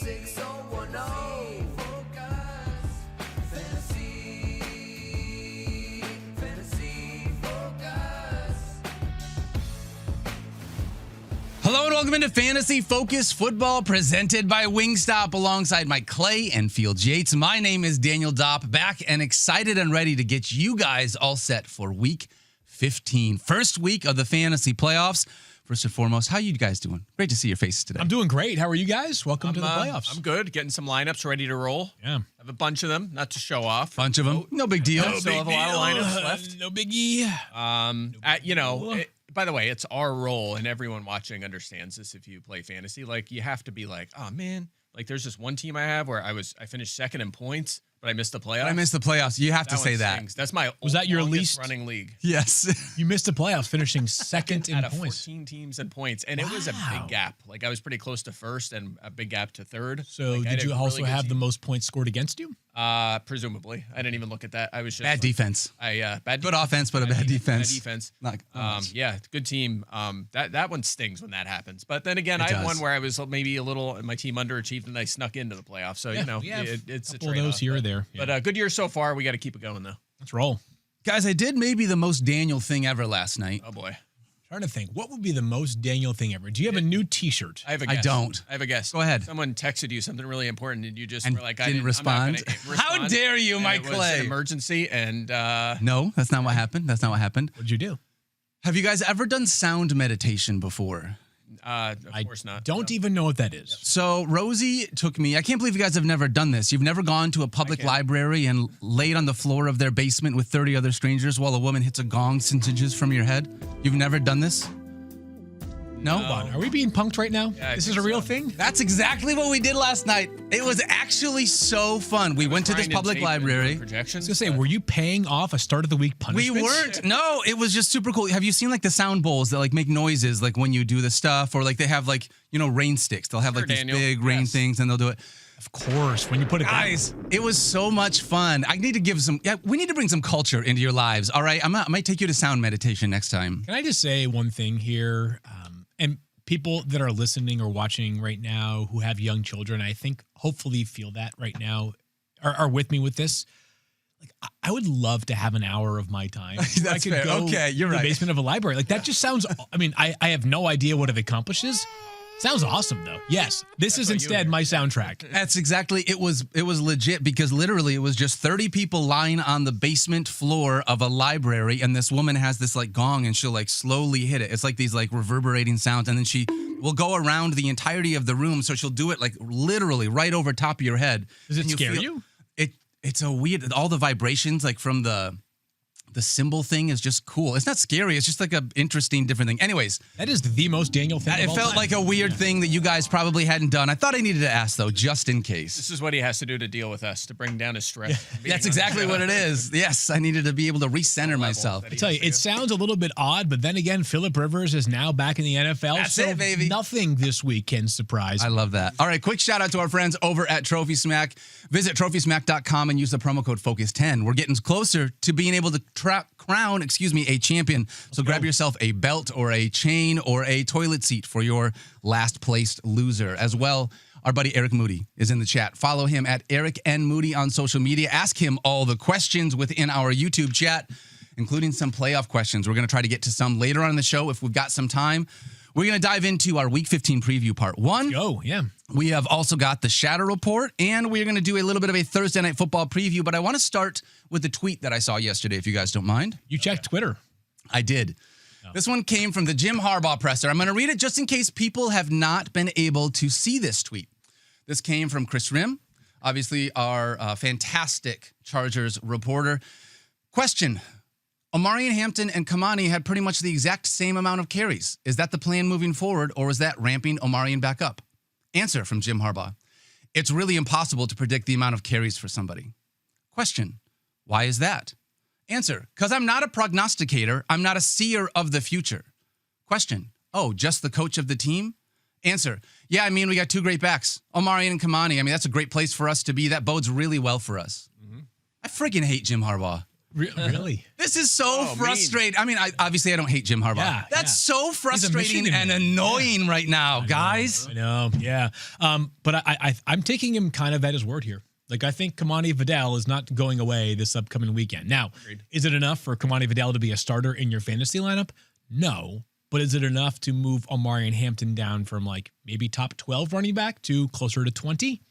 Hello and welcome into Fantasy Focus Football presented by Wingstop alongside my Clay and Fields Yates. My name is Daniel Dopp, back and excited and ready to get you guys all set for week 15. First week of the fantasy playoffs. First and foremost, how you guys doing? Great to see your faces today. I'm doing great. How are you guys? Welcome to the playoffs. I'm good. Getting some lineups ready to roll. Yeah. I have a bunch of them, not to show off. Bunch of them. No big deal. Still have a lot of lineups left. No biggie. By the way, it's our role, and everyone watching understands this if you play fantasy. Like, you have to be like, oh, man. Like, there's this one team I have where I finished second in points, but I missed the playoffs. I missed the playoffs. You have to say that. Stings. That's my Was that your least running league? Yes. You missed the playoffs, finishing second in out of points. 14 teams and points, and it was a big gap. Like, I was pretty close to first and a big gap to third. So like, did you also have the most points scored against you? Presumably. I didn't even look at that. I was just Bad defense. Good offense, but a bad defense. Bad defense. Yeah, good team. That one stings when that happens. But then again, I had one where I was maybe a little, my team underachieved and I snuck into the playoffs. So, it's a couple of those here or there. Yeah. But good year so far. We got to keep it going, though. Let's roll. Guys, I did maybe the most Daniel thing ever last night. Oh, boy. Trying to think. What would be the most Daniel thing ever? Do you have a new T-shirt? I have a guess. I don't. I have a guess. Go ahead. Someone texted you something really important and you just and were like, didn't respond. How dare you, my Clay? It was an emergency and... No, that's not what happened. That's not what happened. What'd you do? Have you guys ever done sound meditation before? Of course not. Don't even know what that is. So Rosie took me. I can't believe you guys have never done this. You've never gone to a public library and laid on the floor of their basement with 30 other strangers while a woman hits a gong 6 inches from your head? You've never done this? No? Are we being punked right now? Yeah, this is a real thing? That's exactly what we did last night. It was actually so fun. We went to this public library. I was going to say, were you paying off a start of the week punishment? We weren't. No, it was just super cool. Have you seen like the sound bowls that like make noises like when you do the stuff, or like they have like, rain sticks. They'll have like these big rain things and they'll do it. Of course, when you put it Guys, it was so much fun. I need to give we need to bring some culture into your lives. All right. I might take you to sound meditation next time. Can I just say one thing here? And people that are listening or watching right now who have young children, I think hopefully feel that right now, are with me with this. Like, I would love to have an hour of my time. That's I could fair. go Okay, you're to right. the basement of a library. Like, that just sounds, I have no idea what it accomplishes. Sounds awesome, though. Yes, this is instead my soundtrack. That's exactly, it was legit because literally it was just 30 people lying on the basement floor of a library, and this woman has this like gong and she'll like slowly hit it. It's like these like reverberating sounds, and then she will go around the entirety of the room, so she'll do it like literally right over top of your head. Does it scare you? It's a weird, all the vibrations like from the symbol thing is just cool. It's not scary. It's just like a interesting, different thing. Anyways. That is the most Daniel thing It felt like a weird thing that you guys probably hadn't done. I thought I needed to ask, though, just in case. This is what he has to do to deal with us, to bring down his stress. That's exactly what it is. Yes, I needed to be able to recenter myself. I tell you, it sounds a little bit odd, but then again, Phillip Rivers is now back in the NFL. That's it, baby. Nothing this week can surprise me. I love that. All right, quick shout out to our friends over at Trophy Smack. Visit TrophySmack.com and use the promo code FOCUS10. We're getting closer to being able to crown a champion. So grab yourself a belt or a chain or a toilet seat for your last placed loser. As well, our buddy Eric Moody is in the chat. Follow him at Eric N. Moody on social media. Ask him all the questions within our YouTube chat, including some playoff questions. We're going to try to get to some later on in the show if we've got some time. We're going to dive into our Week 15 preview part 1. We have also got the Shatter Report, and we're going to do a little bit of a Thursday Night Football preview, but I want to start with the tweet that I saw yesterday, if you guys don't mind. You checked Twitter. I did. This one came from the Jim Harbaugh presser. I'm going to read it just in case people have not been able to see this tweet. This came from Chris Rim, obviously our fantastic Chargers reporter. Question: Omarion Hampton and Kamani had pretty much the exact same amount of carries. Is that the plan moving forward, or is that ramping Omarion back up? Answer from Jim Harbaugh: it's really impossible to predict the amount of carries for somebody. Question: why is that? Answer: because I'm not a prognosticator. I'm not a seer of the future. Question: oh, just the coach of the team? Answer: yeah, we got 2 great backs, Omarion and Kamani. That's a great place for us to be. That bodes really well for us. I freaking hate Jim Harbaugh. Really? This is so frustrating. I mean, obviously I don't hate Jim Harbaugh. Yeah, That's so frustrating Michigan and man. annoying right now, guys. I know, yeah. But I'm taking him kind of at his word here. Like, I think Kamani Vidal is not going away this upcoming weekend. Now, is it enough for Kamani Vidal to be a starter in your fantasy lineup? No. But is it enough to move Omarion Hampton down from like maybe top 12 running back to closer to 20?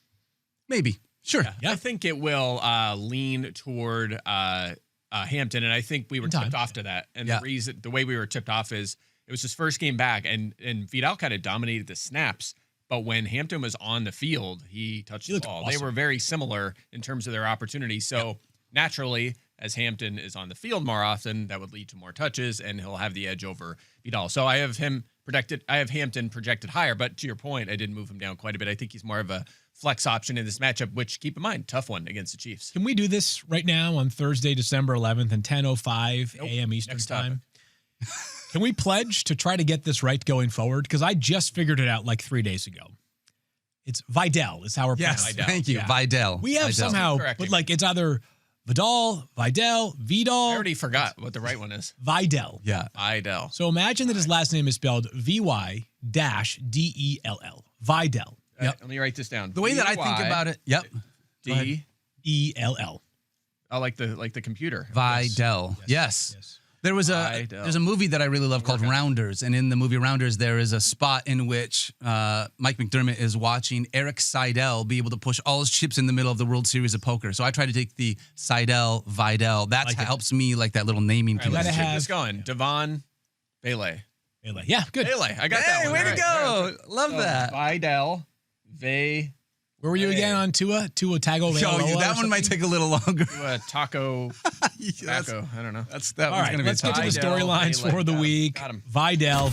Maybe. Sure. Yeah. I think it will lean toward Hampton, and I think we were tipped off to that. And the way we were tipped off is it was his first game back, and Vidal kind of dominated the snaps. But when Hampton was on the field, he touched the ball. Awesome. They were very similar in terms of their opportunities. So naturally, as Hampton is on the field more often, that would lead to more touches, and he'll have the edge over Vidal. So I have Hampton projected higher, but to your point, I did move him down quite a bit. I think he's more of a flex option in this matchup, which, keep in mind, tough one against the Chiefs. Can we do this right now on Thursday, December 11th and 10:05 a.m. Eastern time? Can we pledge to try to get this right going forward? Because I just figured it out like 3 days ago. It's Vidal is how we're pronouncing it. Yes, thank you. Vidal. We have somehow, but like it's either Vidal, Vidal. I already forgot what the right one is. Vidal. Yeah. Vidal. So imagine that his last name is spelled VY-DELL. Vidal. Let me write this down. The way that I think about it. Yep. DELL. Oh, like the computer. Vidal. Yes. There's a movie that I really love called Rounders, and in the movie Rounders, there is a spot in which Mike McDermott is watching Eric Seidel be able to push all his chips in the middle of the World Series of Poker. So I try to take the Seidel, Vidal. That helps me, like that little naming piece. Let's keep this going. Devon Bailey. Yeah, good. Bailey. I got that one. Way to go. Love that. Vidal. Where were you again on Tua? Tua Tago? That one might take a little longer. Taco. Taco. I don't know. That one's going to be let's get to the storylines for the week. Vidal.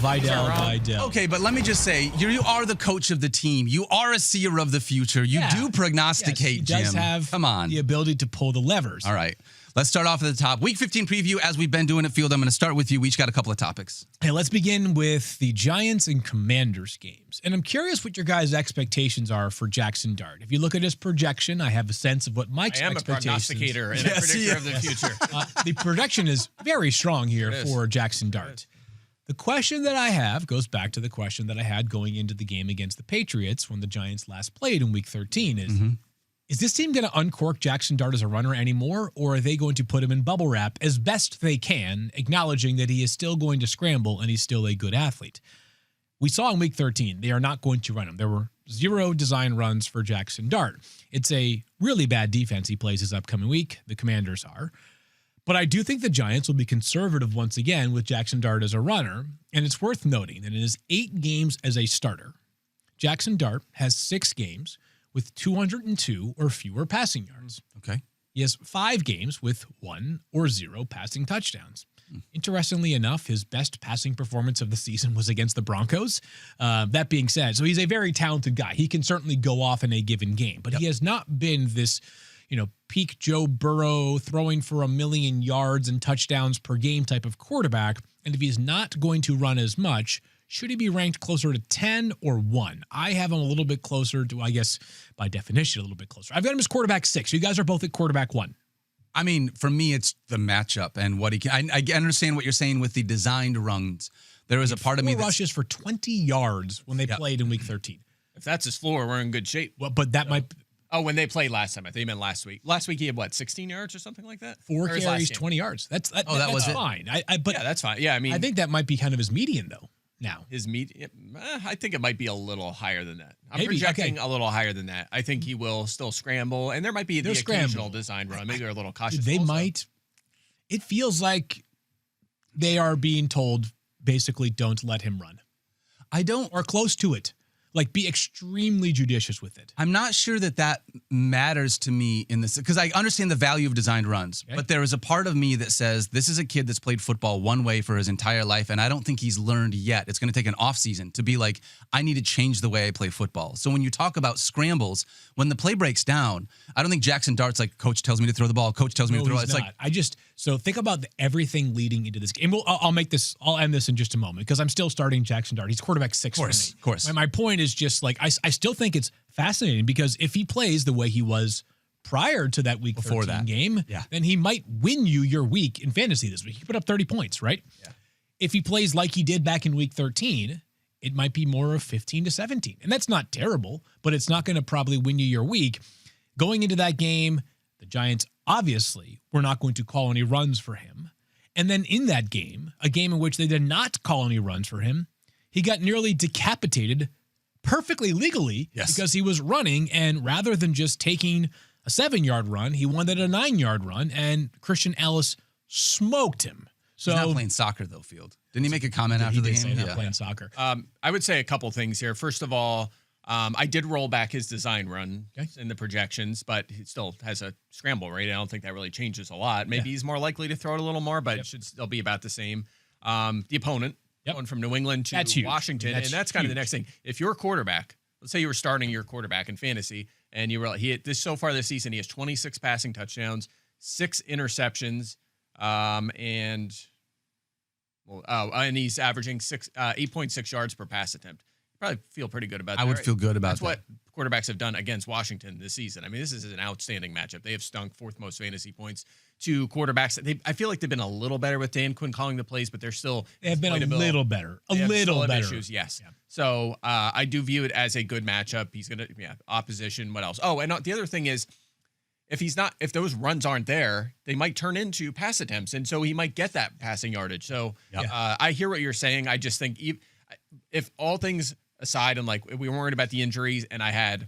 Okay, but let me just say, you are the coach of the team. You are a seer of the future. You do prognosticate, Jim. He does Jim. have Come on. the ability to pull the levers. All right. Let's start off at the top. Week 15 preview, as we've been doing at Field. I'm going to start with you. We each got a couple of topics. Hey, let's begin with the Giants and Commanders games. And I'm curious what your guys' expectations are for Jackson Dart. If you look at his projection, I have a sense of what Mike's expectations. I am a prognosticator and a predictor of the future. The projection is very strong here for Jackson Dart. The question that I have goes back to the question that I had going into the game against the Patriots when the Giants last played in Week 13 is this team going to uncork Jackson Dart as a runner anymore, or are they going to put him in bubble wrap as best they can, acknowledging that he is still going to scramble and he's still a good athlete? We saw in Week 13, they are not going to run him. There were 0 design runs for Jackson Dart. It's a really bad defense he plays this upcoming week. The Commanders are. But I do think the Giants will be conservative once again with Jackson Dart as a runner, and it's worth noting that in his 8 games as a starter, Jackson Dart has 6 games with 202 or fewer passing yards. Okay. He has 5 games with 1 or 0 passing touchdowns. Interestingly enough, his best passing performance of the season was against the Broncos. That being said, so he's a very talented guy. He can certainly go off in a given game, but he has not been this, peak Joe Burrow throwing for 1 million yards and touchdowns per game type of quarterback. And if he's not going to run as much, should he be ranked closer to 10 or 1? I have him a little bit closer to, I guess, by definition, a little bit closer. I've got him as quarterback 6. You guys are both at quarterback 1. I mean, for me, it's the matchup and what he can. I understand what you're saying with the designed runs. There is a part of me that rushes for 20 yards when they played in Week 13. If that's his floor, we're in good shape. Well, but that might. Oh, when they played last time. I think you meant last week. Last week he had 16 yards or something like that? 4 carries, 20 yards. That's fine. But yeah, that's fine. Yeah, I mean, I think that might be kind of his median though. Now his median, I think it might be a little higher than that. I'm projecting a little higher than that. I think he will still scramble, and there might be the occasional design run. Maybe they're a little cautious. They might. It feels like they are being told basically don't let him run. Or close to it. Like, be extremely judicious with it. I'm not sure that matters to me in this, because I understand the value of designed runs, but there is a part of me that says this is a kid that's played football one way for his entire life, and I don't think he's learned yet. It's going to take an off season to be like, I need to change the way I play football. So when you talk about scrambles, when the play breaks down, I don't think Jackson Dart's like, coach tells me to throw the ball, coach tells me to throw it. It's like, so think about everything leading into this game. I'll end this in just a moment because I'm still starting Jackson Dart. He's quarterback 6 for me. Of course. My point is just like, I still think it's fascinating because if he plays the way he was prior to that week Before 13 that. game, then he might win you your week in fantasy this week. He put up 30 points, right? Yeah. If he plays like he did back in week 13, it might be more of 15 to 17. And that's not terrible, but it's not going to probably win you your week. Going into that game, the Giants obviously were not going to call any runs for him. And then in that game, a game in which they did not call any runs for him, he got nearly decapitated perfectly legally because he was running. And rather than just taking a 7-yard run, he wanted a 9-yard run, and Christian Ellis smoked him. So he's not playing soccer, though, Field. Didn't he make a comment after the game? He not playing soccer. I would say a couple things here. First of all, I did roll back his design run in the projections, but he still has a scramble rate. I don't think that really changes a lot. Maybe he's more likely to throw it a little more, but it should still be about the same. The opponent, going from New England to Washington, and that's kind of the next thing. If you're a quarterback, let's say you were starting your quarterback in fantasy, and you were so far this season, he has 26 passing touchdowns, 6 interceptions, and he's averaging 8.6 yards per pass attempt. Probably feel pretty good about that. I would feel good about that. That's what quarterbacks have done against Washington this season. I mean, this is an outstanding matchup. They have stunk 4th most fantasy points to quarterbacks. I feel like they've been a little better with Dan Quinn calling the plays, but they're still they have been a little better. A little better. Issues, yes. Yeah. So I do view it as a good matchup. He's gonna opposition. What else? Oh, and the other thing is, if those runs aren't there, they might turn into pass attempts, and so he might get that passing yardage. So I hear what you're saying. I just think if all things aside, and like if we weren't worried about the injuries, and I had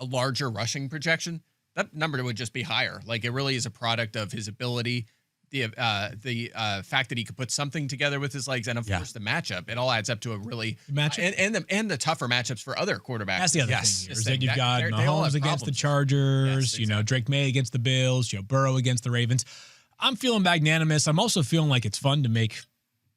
a larger rushing projection, that number would just be higher. Like it really is a product of his ability, the fact that he could put something together with his legs, and of course the matchup. It all adds up to a really matchup, and the tougher matchups for other quarterbacks. That's the other thing. Is that you've got Mahomes against the Chargers, Drake May against the Bills, Joe Burrow against the Ravens. I'm feeling magnanimous. I'm also feeling like it's fun to make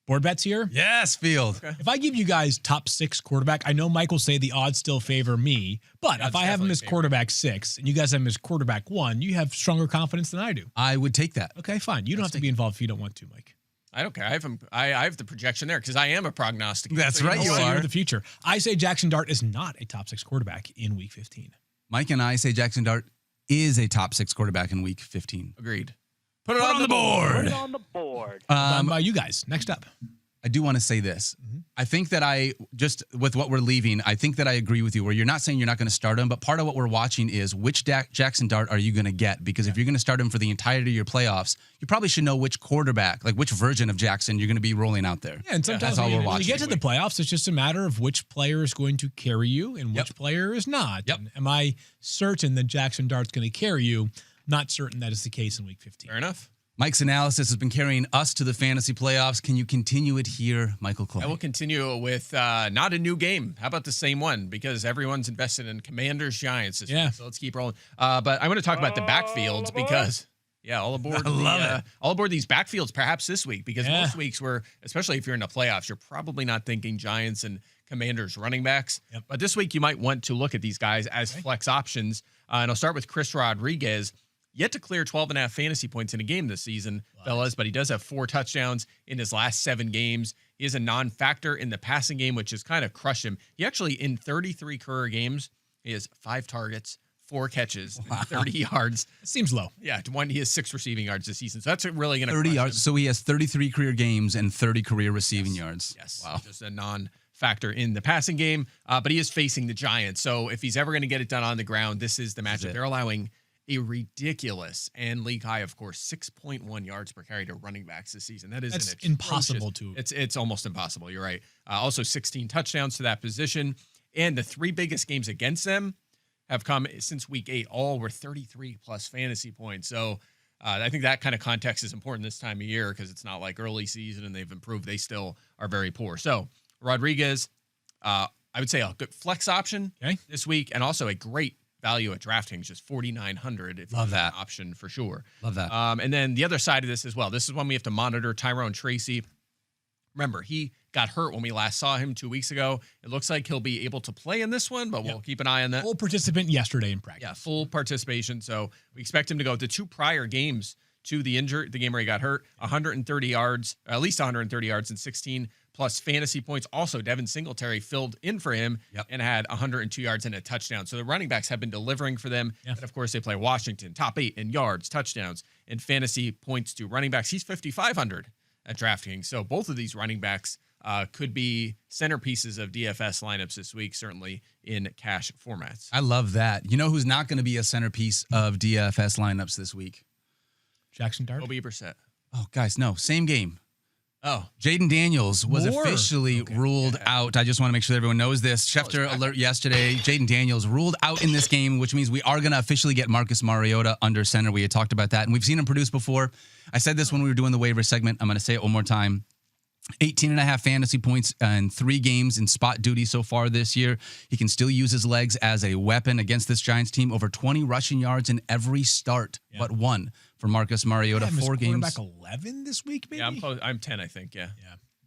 board bets here. Yes, Field. Okay. If I give you guys top 6 quarterback, I know Mike will say the odds still favor me, but if I have him as quarterback 6 and you guys have him as quarterback 1, you have stronger confidence than I do. I would take that. Okay, fine. You don't have to be involved if you don't want to, Mike. I don't care. I have the projection there because I am a prognosticator. That's right. You are. The future. I say Jackson Dart is not a top 6 quarterback in week 15. Mike and I say Jackson Dart is a top 6 quarterback in week 15. Agreed. Put it on the board. Put it on the board. Done by you guys. Next up. I do want to say this. I think that just with what we're leaving, I think that I agree with you where you're not saying you're not going to start him, but part of what we're watching is which Jackson Dart are you going to get? Because if you're going to start him for the entirety of your playoffs, you probably should know which quarterback, like which version of Jackson you're going to be rolling out there. Yeah, and sometimes when you get to the playoffs, it's just a matter of which player is going to carry you and which player is not. And am I certain that Jackson Dart's going to carry you? Not certain that is the case in week 15. Fair enough. Mike's analysis has been carrying us to the fantasy playoffs. Can you continue it here, Michael Clay? I will continue with not a new game. How about the same one? Because everyone's invested in Commanders Giants this week, so let's keep rolling. But I want to talk about the backfields because, all aboard. All aboard these backfields perhaps this week because most weeks especially if you're in the playoffs, you're probably not thinking Giants and Commanders running backs. But this week you might want to look at these guys as flex options. And I'll start with Chris Rodriguez. Yet to clear 12.5 fantasy points in a game this season, fellas, but he does have 4 touchdowns in his last 7 games. He is a non-factor in the passing game, which has kind of crushed him. He actually, in 33 career games, he has 5 targets, 4 catches, 30 yards. It seems low. Yeah, he has 6 receiving yards this season, so that's really going to 30 yards. him. So he has 33 career games and 30 career receiving yards. Yes. Wow. Just a non-factor in the passing game, but he is facing the Giants. So if he's ever going to get it done on the ground, this is the matchup. They're allowing a ridiculous and league high, of course, 6.1 yards per carry to running backs this season. That's impossible to. It's almost impossible. You're right. Also, 16 touchdowns to that position, and the 3 biggest games against them have come since week 8. All were 33 plus fantasy points. So I think that kind of context is important this time of year because it's not like early season and they've improved. They still are very poor. So Rodriguez, I would say a good flex option this week, and also a great value at DraftKings, just $4,900. If Love that option for sure. Love that. And then the other side of this as well. This is one we have to monitor. Tyrone Tracy. Remember, he got hurt when we last saw him 2 weeks ago. It looks like he'll be able to play in this one, but we'll keep an eye on that. Full participant yesterday in practice. Yeah, full participation. So we expect him to go. The 2 prior games to the game where he got hurt, 130 yards, at least 130 yards and 16 plus fantasy points. Also, Devin Singletary filled in for him and had 102 yards and a touchdown. So the running backs have been delivering for them. And of course, they play Washington, top 8 in yards, touchdowns, and fantasy points to running backs. He's 5,500 at DraftKings. So both of these running backs could be centerpieces of DFS lineups this week, certainly in cash formats. I love that. You know who's not going to be a centerpiece of DFS lineups this week? Jackson Dart? Jacoby Brissett. Oh, guys, no. Same game. Oh. Jaden Daniels was officially ruled out. I just want to make sure everyone knows this. Schefter alert yesterday. Jaden Daniels ruled out in this game, which means we are going to officially get Marcus Mariota under center. We had talked about that, and we've seen him produce before. I said this when we were doing the waiver segment. I'm going to say it one more time. 18.5 fantasy points in 3 games in spot duty so far this year. He can still use his legs as a weapon against this Giants team. Over 20 rushing yards in every start but one for Marcus Mariota. 4 games. Quarterback 11 this week, maybe? Yeah, I'm close. I'm 10, I think. Yeah.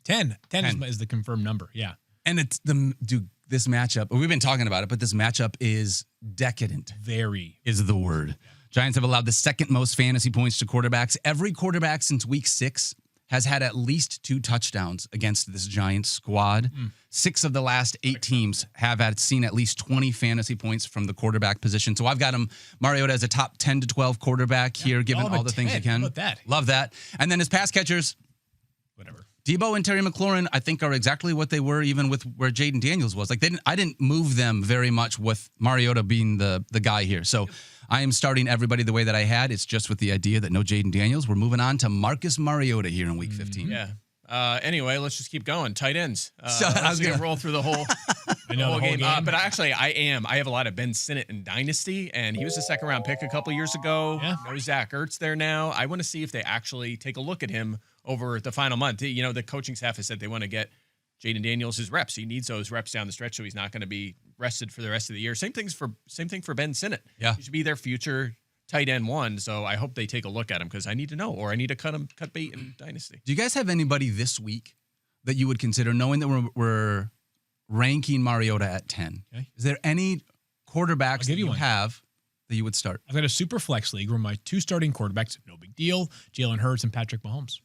10 is the confirmed number. Yeah. And it's this matchup. We've been talking about it, but this matchup is decadent. Very is the word. Yeah. Giants have allowed the second most fantasy points to quarterbacks. Every quarterback since week 6 has had at least 2 touchdowns against this Giants squad. 6 of the last 8 teams have seen at least 20 fantasy points from the quarterback position. So I've got him, Mariota, as a top 10 to 12 quarterback here, given all the things he can. How about that? Love that. And then his pass catchers, whatever. Debo and Terry McLaurin, I think, are exactly what they were, even with where Jaden Daniels was. Like I didn't move them very much with Mariota being the guy here. So I am starting everybody the way that I had. It's just with the idea that no Jaden Daniels. We're moving on to Marcus Mariota here in Week 15. Yeah. Anyway, let's just keep going. Tight ends. So I was going to roll through the whole, whole game. But actually, I have a lot of Ben Sinnott in Dynasty, and he was a second-round pick a couple years ago. Yeah. No Zach Ertz there now. I want to see if they actually take a look at him over the final month. You know, the coaching staff has said they want to get Jaden Daniels his reps. He needs those reps down the stretch, so he's not going to be rested for the rest of the year. Same thing for Ben Sinnott. Yeah. He should be their future tight end 1, so I hope they take a look at him because I need to know, or I need to cut bait in Dynasty. Do you guys have anybody this week that you would consider, knowing that we're ranking Mariota at 10? Okay. Is there any quarterbacks that you have that you would start? I've got a super flex league where my 2 starting quarterbacks, no big deal, Jalen Hurts and Patrick Mahomes.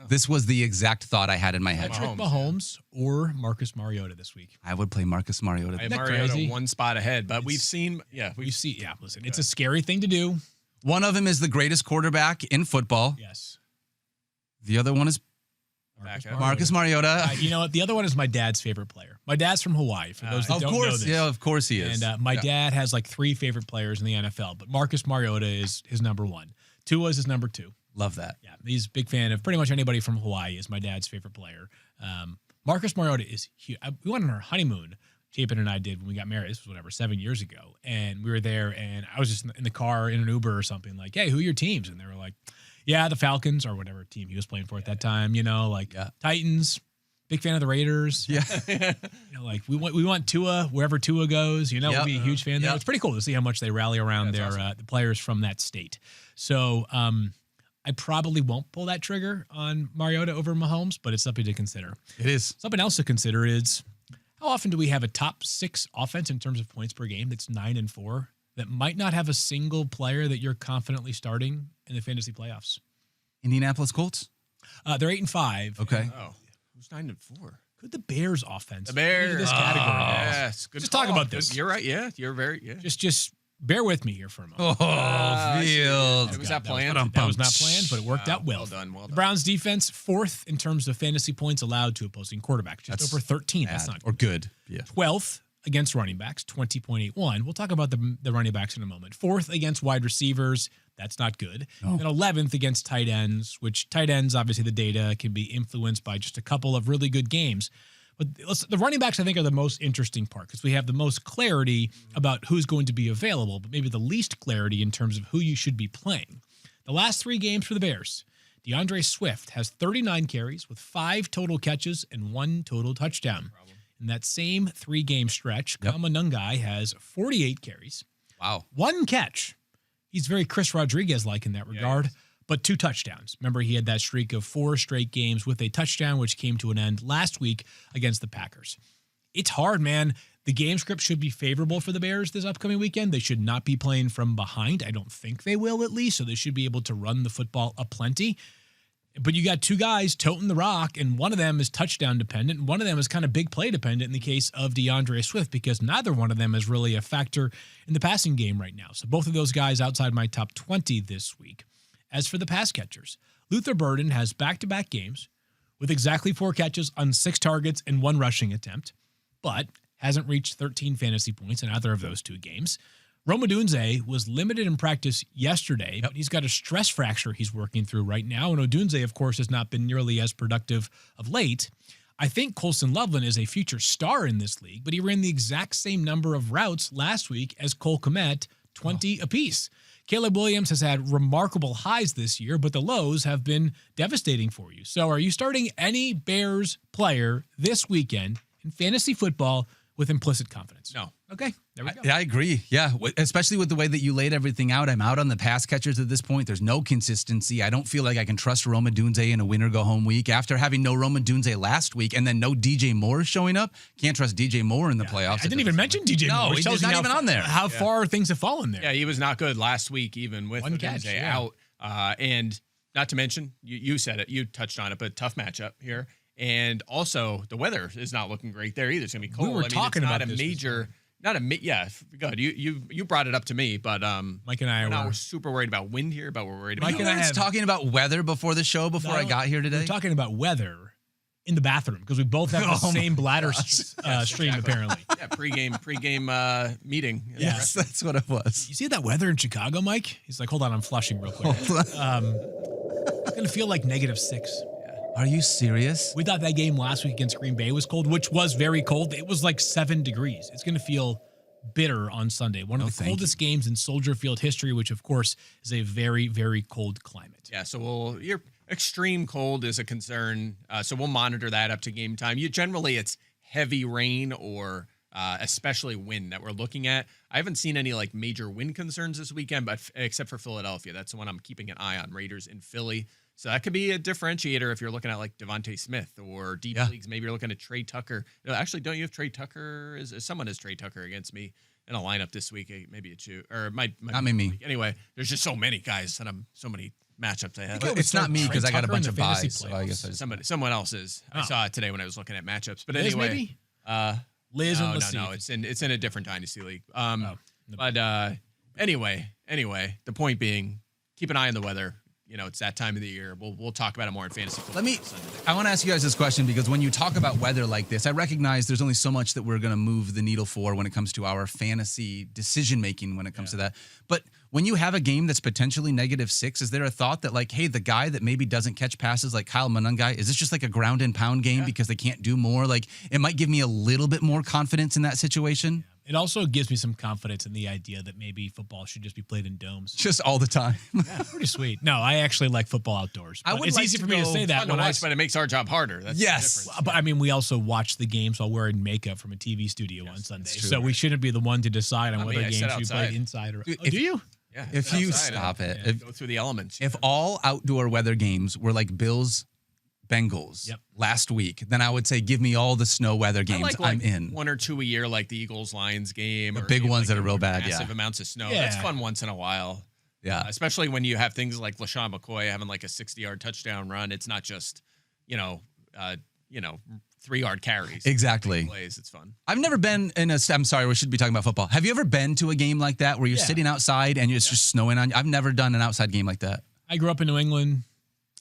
This was the exact thought I had in my head. Patrick Mahomes or Marcus Mariota this week. I would play Marcus Mariota. I have Mariota 1 spot ahead, but we've seen, listen, it's a scary thing to do. One of them is the greatest quarterback in football. Yes. The other one is Marcus Mariota. You know what? The other one is my dad's favorite player. My dad's from Hawaii, for those that don't know this. Yeah, of course he is. And my dad has like 3 favorite players in the NFL, but Marcus Mariota is his number 1. Tua is his number 2. Love that. Yeah, he's a big fan of pretty much anybody from Hawaii is my dad's favorite player. Marcus Mariota is huge. We went on our honeymoon, Chapin and I did, when we got married. This was 7 years ago. And we were there, and I was just in the car in an Uber or something like, hey, who are your teams? And they were like, yeah, the Falcons, or whatever team he was playing for at that time, Titans. Big fan of the Raiders. Yeah. We want Tua wherever Tua goes. We'll be a huge fan there. It's pretty cool to see how much they rally around the players from that state. So I probably won't pull that trigger on Mariota over Mahomes, but it's something to consider. It is. Something else to consider is how often do we have a top 6 offense in terms of points per game that's 9-4 that might not have a single player that you're confidently starting in the fantasy playoffs? Indianapolis Colts? They're 8-5. Okay. Who's 9-4? Could the Bears offense be this category? Yes. Good Just call. talk about this. You're right. Yeah. You're very, Just bear with me here for a moment. Fields. Was that planned? That was not planned, but it worked out well. Well done. The Browns defense, 4th in terms of fantasy points allowed to opposing quarterbacks. Just over 13. That's not or good. Yeah. 12th against running backs, 20.81. We'll talk about the running backs in a moment. 4th against wide receivers. That's not good. And 11th against tight ends, which tight ends, obviously the data can be influenced by just a couple of really good games. But the running backs, I think, are the most interesting part because we have the most clarity about who's going to be available, but maybe the least clarity in terms of who you should be playing. The last 3 games for the Bears, DeAndre Swift has 39 carries with 5 total catches and 1 total touchdown. In that same 3-game stretch, Kama Nungai has 48 carries. Wow. 1 catch. He's very Chris Rodriguez-like in that regard. But 2 touchdowns. Remember, he had that streak of 4 straight games with a touchdown, which came to an end last week against the Packers. It's hard, man. The game script should be favorable for the Bears this upcoming weekend. They should not be playing from behind. I don't think they will, at least. So they should be able to run the football aplenty. But you got two guys toting the rock, and one of them is touchdown dependent, and one of them is kind of big play dependent in the case of DeAndre Swift, because neither one of them is really a factor in the passing game right now. So both of those guys outside my top 20 this week. As for the pass catchers, Luther Burden has back-to-back games with exactly 4 catches on 6 targets and 1 rushing attempt, but hasn't reached 13 fantasy points in either of those 2 games. Rome Odunze was limited in practice yesterday, but he's got a stress fracture he's working through right now. And Odunze, of course, has not been nearly as productive of late. I think Colson Loveland is a future star in this league, but he ran the exact same number of routes last week as Cole Kmet, 20 apiece. Caleb Williams has had remarkable highs this year, but the lows have been devastating for you. So are you starting any Bears player this weekend in fantasy football with implicit confidence? No. Okay, there we go. I agree. Yeah, especially with the way that you laid everything out. I'm out on the pass catchers at this point. There's no consistency. I don't feel like I can trust Rome Odunze in a win-or-go-home week. After having no Rome Odunze last week and then no DJ Moore showing up, can't trust DJ Moore in the playoffs. I didn't even mention DJ Moore. No, he's not even on there. How far things have fallen there. Yeah, he was not good last week, even with One Odunze catch, out. And not to mention, you said it, you touched on it, but tough matchup here. And also, the weather is not looking great there either. It's going to be cold. We were talking about this major. Yeah, good. You brought it up to me, but Mike and I we're super worried about wind here, but we're worried about. Mike and I was talking about weather before the show I got here today. We're talking about weather in the bathroom because we both have the same bladder stream apparently. Yeah, pregame meeting. Yes, that's what it was. You see that weather in Chicago, Mike? He's like, hold on, I'm flushing real quick. It's gonna feel like -6. Are you serious? We thought that game last week against Green Bay was cold, which was very cold. It was like 7 degrees. It's going to feel bitter on Sunday. One of the coldest games in Soldier Field history, which of course is a very, very cold climate. Yeah, so your extreme cold is a concern. So we'll monitor that up to game time. Generally, it's heavy rain or especially wind that we're looking at. I haven't seen any like major wind concerns this weekend, but except for Philadelphia. That's the one I'm keeping an eye on, Raiders in Philly. So that could be a differentiator if you're looking at like Devontae Smith or deep leagues. Maybe you're looking at Trey Tucker. No, actually, don't you have Trey Tucker? Someone has Trey Tucker against me in a lineup this week. Maybe it's you or it might not me. Anyway, there's just so many guys and so many matchups I have. It's not me because I got a bunch of buys. So I guess someone else is. I saw it today when I was looking at matchups. But Liz, anyway, maybe? Liz no, it's in a different dynasty league. But anyway, the point being, keep an eye on the weather. You know, it's that time of the year. We'll talk about it more in fantasy football. I want to ask you guys this question because when you talk about weather like this, I recognize there's only so much that we're going to move the needle for when it comes to our fantasy decision making when it comes to that. But when you have a game that's potentially -6, is there a thought that like, hey, the guy that maybe doesn't catch passes like Kyle Monungai, is this just like a ground and pound game because they can't do more? Like it might give me a little bit more confidence in that situation. It also gives me some confidence in the idea that maybe football should just be played in domes. Just all the time. Yeah, pretty sweet. No, I actually like football outdoors. It's easy for me to say that but it makes our job harder. That's the difference. But I mean, we also watch the games while wearing makeup from a TV studio on Sunday. So we shouldn't be the one to decide on whether games should be played inside or do you? Yeah. If you stop it. Go through the elements. If all outdoor weather games were like Bills Bengals last week, then I would say give me all the snow weather games. I'm in. 1 or 2 a year, like the Eagles-Lions game. The big ones that are real bad, massive amounts of snow. That's fun once in a while. Yeah. Especially when you have things like LaShawn McCoy having like a 60-yard touchdown run. It's not just, 3-yard carries. Exactly. Plays. It's fun. I've never been I'm sorry, we should be talking about football. Have you ever been to a game like that where you're sitting outside and it's just snowing on you? I've never done an outside game like that. I grew up in New England.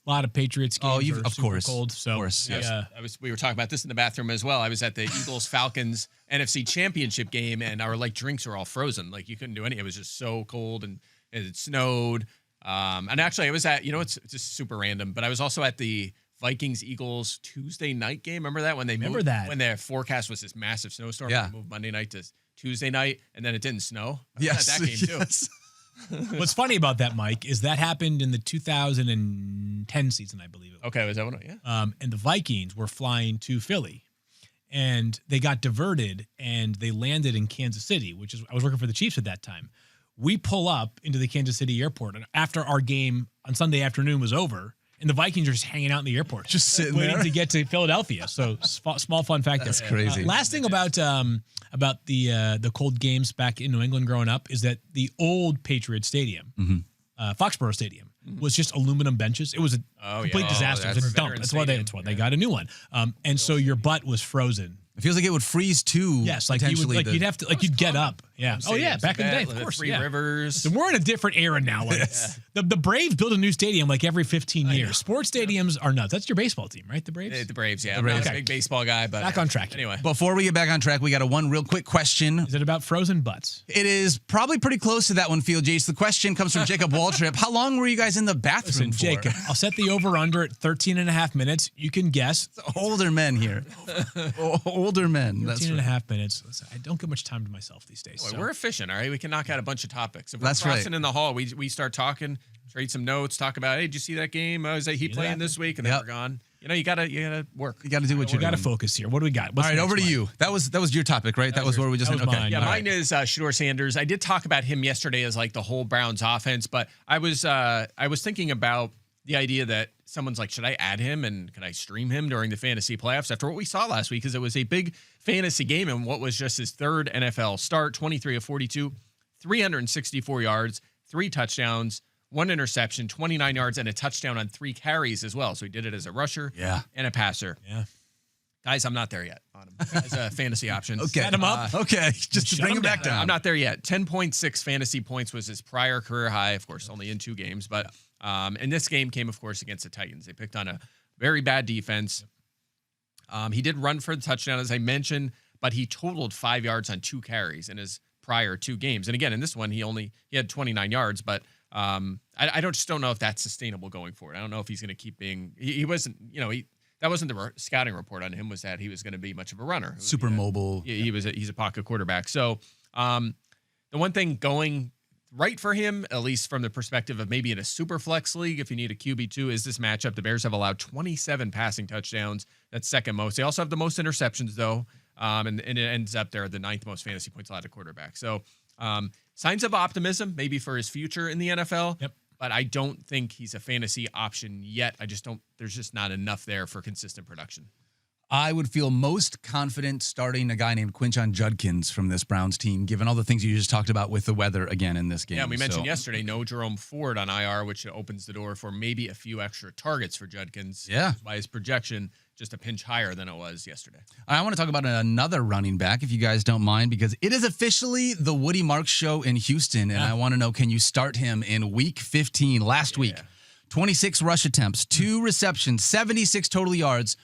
A lot of Patriots games. Of course. Cold, so of course. Yeah. We were talking about this in the bathroom as well. I was at the Eagles-Falcons NFC Championship game, and our drinks were all frozen. Like you couldn't do any. It was just so cold, and it snowed. And actually, I was at it's just super random, but I was also at the Vikings-Eagles Tuesday night game. Remember that when they moved, when their forecast was this massive snowstorm? Yeah. They moved Monday night to Tuesday night, and then it didn't snow. Yes, that game too. What's funny about that, Mike, is that happened in the 2010 season, I believe it was. Okay, was that one? Yeah. And the Vikings were flying to Philly, and they got diverted, and they landed in Kansas City, I was working for the Chiefs at that time. We pull up into the Kansas City airport, and after our game on Sunday afternoon was over, and the Vikings are just hanging out in the airport, just sitting waiting there to get to Philadelphia. So small fun fact. That's crazy. Last thing about the cold games back in New England growing up is that the old Patriot Stadium, Foxborough Stadium, was just aluminum benches. It was a complete disaster. It was a dump. That's why they got a new one. And so your butt was frozen. It feels like it would freeze too. Yes, like you'd have to you'd get up. Yeah. Oh yeah, back in the day, of course. Three Rivers. So we're in a different era now. Like the Braves build a new stadium like every 15 years. Sports stadiums are nuts. That's your baseball team, right? The Braves. The Braves. Yeah. The Braves. I'm not a big baseball guy, but back on track. Anyway, before we get back on track, we got one real quick question. Is it about frozen butts? It is probably pretty close to that one, Field Yates. The question comes from Jacob Waltrip. How long were you guys in the bathroom Listen, for? Jacob, I'll set the over-under at 13 and a half minutes. You can guess. Older men here. Older men. 13 and a half minutes. Listen, I don't get much time to myself these days. Boy, we're efficient, all right? We can knock out a bunch of topics. If we're That's crossing right. in the hall, we start talking, trade some notes, talk about, hey, did you see that game? Is he playing this week? And then we're gone. You know, you gotta work. You gotta do what you gotta focus here. What do we got? All right, over to you. That was your topic, right? That was where we just went. mine. Yeah, All mine is Shador Sanders. I did talk about him yesterday as like the whole Browns offense, but I was thinking about the idea that someone's like, should I add him and can I stream him during the fantasy playoffs after what we saw last week? Because it was a big fantasy game and what was just his third NFL start, 23 of 42, 364 yards, 3 touchdowns, 1 interception, 29 yards, and a touchdown on 3 carries as well. So he did it as a rusher and a passer. Yeah. Guys, I'm not there yet on him as a fantasy option. Okay. Set him up. Okay. Just to bring him back down. I'm not there yet. 10.6 fantasy points was his prior career high, of course, only in 2 games. But and this game came, of course, against the Titans. They picked on a very bad defense. He did run for the touchdown, as I mentioned, but he totaled 5 yards on 2 carries in his prior 2 games. And again, in this one, he had 29 yards, but I just don't know if that's sustainable going forward. I don't know if he's going to keep being. He wasn't. That wasn't the scouting report on him. Was that he was going to be much of a runner, super mobile. He's a pocket quarterback. So the one thing going right for him, at least from the perspective of maybe in a super flex league, if you need a QB2, is this matchup. The Bears have allowed 27 passing touchdowns. That's second most. They also have the most interceptions, though, and it ends up there the 9th most fantasy points allowed to quarterback. So signs of optimism, maybe for his future in the NFL. Yep. But I don't think he's a fantasy option yet. There's just not enough there for consistent production. I would feel most confident starting a guy named Quinshon Judkins from this Browns team, given all the things you just talked about with the weather again in this game. Yeah, we mentioned yesterday, no Jerome Ford on IR, which opens the door for maybe a few extra targets for Judkins. Yeah. By his projection, just a pinch higher than it was yesterday. I want to talk about another running back, if you guys don't mind, because it is officially the Woody Marks show in Houston, and I want to know, can you start him in Week 15? Last week, 26 rush attempts, 2 receptions, 76 total yards.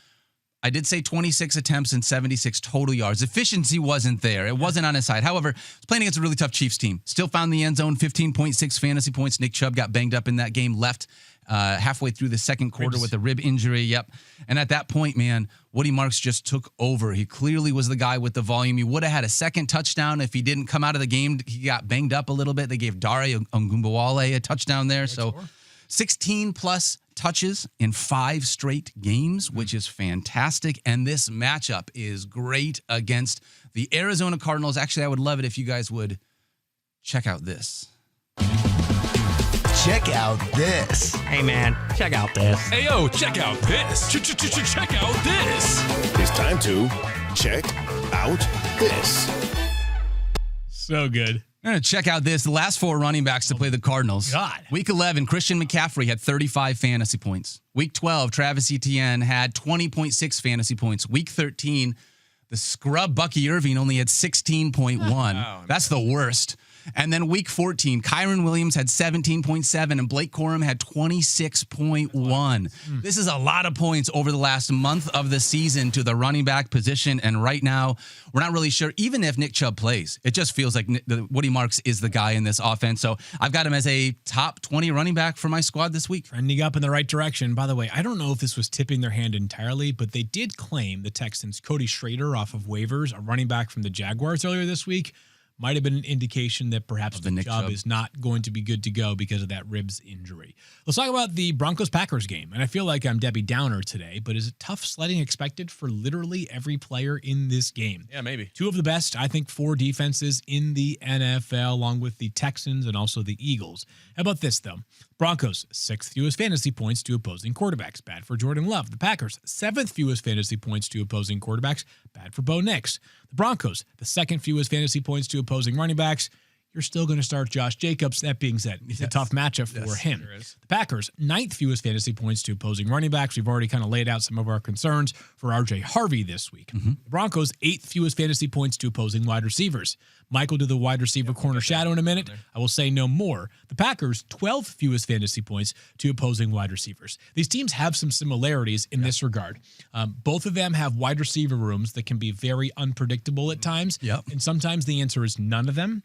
I did say 26 attempts and 76 total yards. Efficiency wasn't there. It wasn't on his side. However, he's playing against a really tough Chiefs team. Still found the end zone, 15.6 fantasy points. Nick Chubb got banged up in that game, left halfway through the second quarter with a rib injury. Yep. And at that point, man, Woody Marks just took over. He clearly was the guy with the volume. He would have had a second touchdown if he didn't come out of the game. He got banged up a little bit. They gave Dare Ogunbowale a touchdown there. So 16 plus touches in 5 straight games, which is fantastic. And this matchup is great against the Arizona Cardinals. Actually, I would love it if you guys would check out this. Check out this. Hey, man, check out this. Hey, yo, check out this. Check out this. It's time to check out this. So good. I'm going to check out this. The last 4 running backs to play the Cardinals. God. Week 11, Christian McCaffrey had 35 fantasy points. Week 12, Travis Etienne had 20.6 fantasy points. Week 13, the scrub Bucky Irving only had 16.1. That's the worst. And then week 14, Kyron Williams had 17.7 and Blake Corum had 26.1. This is a lot of points over the last month of the season to the running back position. And right now, we're not really sure, even if Nick Chubb plays, it just feels like Woody Marks is the guy in this offense. So I've got him as a top 20 running back for my squad this week. Trending up in the right direction. By the way, I don't know if this was tipping their hand entirely, but they did claim the Texans' Cody Schrader off of waivers, a running back from the Jaguars earlier this week. Might have been an indication that perhaps the Chubb is not going to be good to go because of that ribs injury. Let's talk about the Broncos-Packers game. And I feel like I'm Debbie Downer today, but is it tough sledding expected for literally every player in this game? Yeah, maybe. 2 of the best, I think, 4 defenses in the NFL, along with the Texans and also the Eagles. How about this, though? Broncos, 6th fewest fantasy points to opposing quarterbacks. Bad for Jordan Love. The Packers, 7th fewest fantasy points to opposing quarterbacks. Bad for Bo Nix. The Broncos, the 2nd fewest fantasy points to opposing running backs. You're still going to start Josh Jacobs. That being said, it's a tough matchup for him. Sure is. The Packers, 9th fewest fantasy points to opposing running backs. We've already kind of laid out some of our concerns for RJ Harvey this week. The Broncos, 8th fewest fantasy points to opposing wide receivers. Mike will do the wide receiver corner shadow in a minute. I will say no more. The Packers, 12th fewest fantasy points to opposing wide receivers. These teams have some similarities in this regard. Both of them have wide receiver rooms that can be very unpredictable at times. And sometimes the answer is none of them.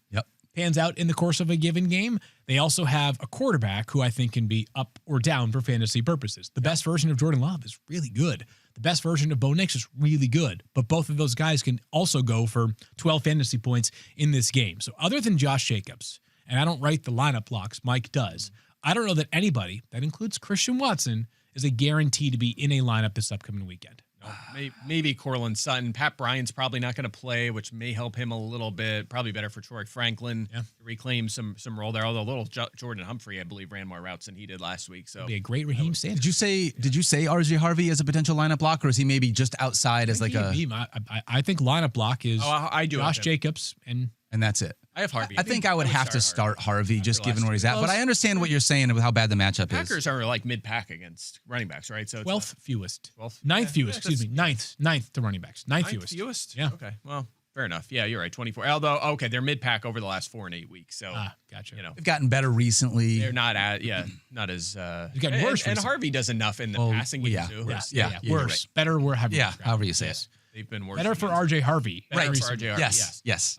Pans out in the course of a given game. They also have a quarterback who I think can be up or down for fantasy purposes. The best version of Jordan Love is really good. The best version of Bo Nix is really good. But both of those guys can also go for 12 fantasy points in this game. So other than Josh Jacobs, and I don't write the lineup blocks, Mike does, I don't know that anybody, that includes Christian Watson, is a guarantee to be in a lineup this upcoming weekend. Maybe Cortland Sutton. Pat Bryant's probably not going to play, which may help him a little bit. Probably better for Troy Franklin to reclaim some role there. Although little Jordan Humphrey, I believe, ran more routes than he did last week. So be a great Raheem Sanders. Did you say RJ Harvey as a potential lineup block, or is he maybe just outside as like I think lineup block is I do Josh Jacobs and that's it. I have Harvey. I think I would have to start Harvey just given where he's at. Well, but I understand what you're saying with how bad the matchup is. Packers are like mid-pack against running backs, right? So 12th fewest. 12th? 9th fewest, excuse me. 9th to running backs. 9th fewest. Yeah. Okay. Well, fair enough. Yeah, you're right. 24. Although, okay, they're mid-pack over the last 4 and 8 weeks. So, gotcha. You know, they've gotten better recently. they're not not as. They've gotten worse. And Harvey does enough in the passing game too. Yeah. Worse. Right. Better. However you say it. They've been worse. Better for RJ Harvey. Better for RJ Harvey. Yes.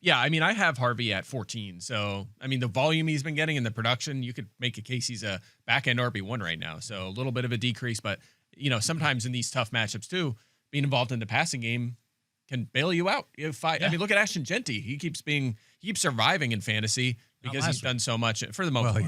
Yeah, I mean, I have Harvey at 14. So, I mean, the volume he's been getting and the production, you could make a case he's a back-end RB1 right now. So, a little bit of a decrease. But, you know, sometimes in these tough matchups, too, being involved in the passing game can bail you out. You have I mean, look at Ashton Genty. He keeps surviving in fantasy because he's done so much for the most part.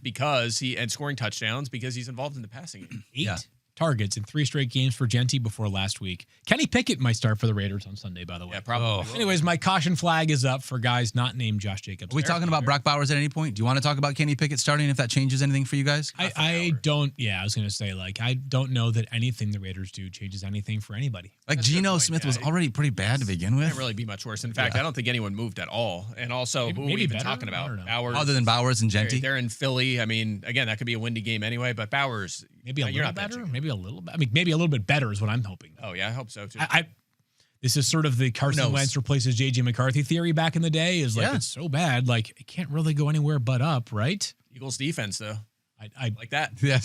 Because and scoring touchdowns because he's involved in the passing game. 8 targets in 3 straight games for Genty before last week. Kenny Pickett might start for the Raiders on Sunday, by the way. Yeah, probably. Anyways, my caution flag is up for guys not named Josh Jacobs. Are we talking about Brock Bowers at any point? Do you want to talk about Kenny Pickett starting if that changes anything for you guys? I don't. Yeah, I was going to say, I don't know that anything the Raiders do changes anything for anybody. Like Geno Smith was already pretty bad to begin with. Can't really be much worse. In fact, I don't think anyone moved at all. And also, who are we even talking about? Bowers. Other than Bowers and Genty? They're in Philly. I mean, again, that could be a windy game anyway, but Bowers. Maybe a little better. Maybe a little. I mean, maybe a little bit better is what I'm hoping. Oh yeah, I hope so too. This is sort of the Carson Wentz replaces JJ McCarthy theory back in the day. Is like it's so bad, like it can't really go anywhere but up, right? Eagles defense though, I like that. Yeah,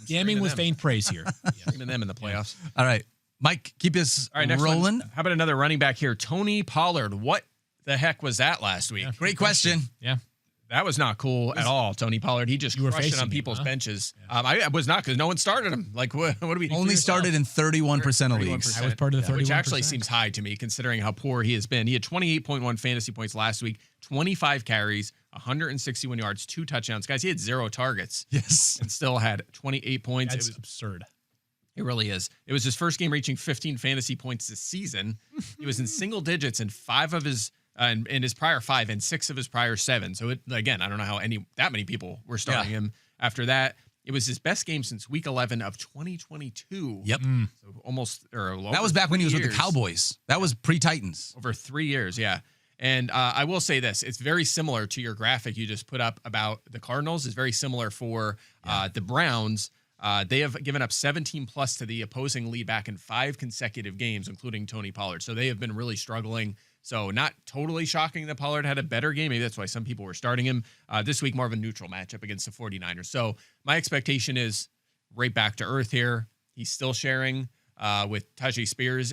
damning with faint praise here. Even them in the playoffs. All right, Mike, keep us rolling. How about another running back here, Tony Pollard? What the heck was that last week? Yeah, great question. Yeah. That was not cool at all, Tony Pollard. He just crushed it on people's benches. Yeah. I was not because no one started him. Like, what do we only started in 31% of leagues? I was part of the 31%. Which actually seems high to me considering how poor he has been. He had 28.1 fantasy points last week, 25 carries, 161 yards, 2 touchdowns. Guys, he had 0 targets. Yes. And still had 28 points. That's absurd. It really is. It was his first game reaching 15 fantasy points this season. He was in single digits in 5 of his in his prior 5 and 6 of his prior 7. So again, I don't know how that many people were starting him after that. It was his best game since week 11 of 2022. Yep. So almost that was back when he was with the Cowboys. That was pre-Titans. Over 3 years, yeah. And I will say this, it's very similar to your graphic you just put up about the Cardinals. It's very similar for the Browns. They have given up 17 plus to the opposing lead back in 5 consecutive games, including Tony Pollard. So they have been really struggling. So not totally shocking that Pollard had a better game. Maybe that's why some people were starting him. This week, more of a neutral matchup against the 49ers. So my expectation is right back to earth here. He's still sharing with Tajay Spears,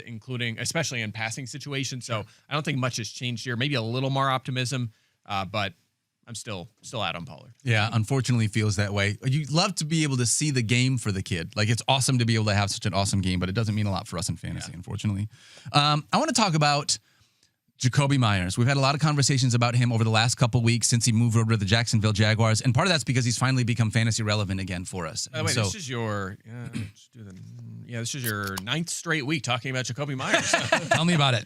especially in passing situations. So I don't think much has changed here. Maybe a little more optimism, but I'm still out on Pollard. Yeah, unfortunately feels that way. You'd love to be able to see the game for the kid. Like, it's awesome to be able to have such an awesome game, but it doesn't mean a lot for us in fantasy, unfortunately. I want to talk about Jakobi Meyers. We've had a lot of conversations about him over the last couple weeks since he moved over to the Jacksonville Jaguars, and part of that's because he's finally become fantasy relevant again for us. This is your this is your 9th straight week talking about Jakobi Meyers. Tell me about it.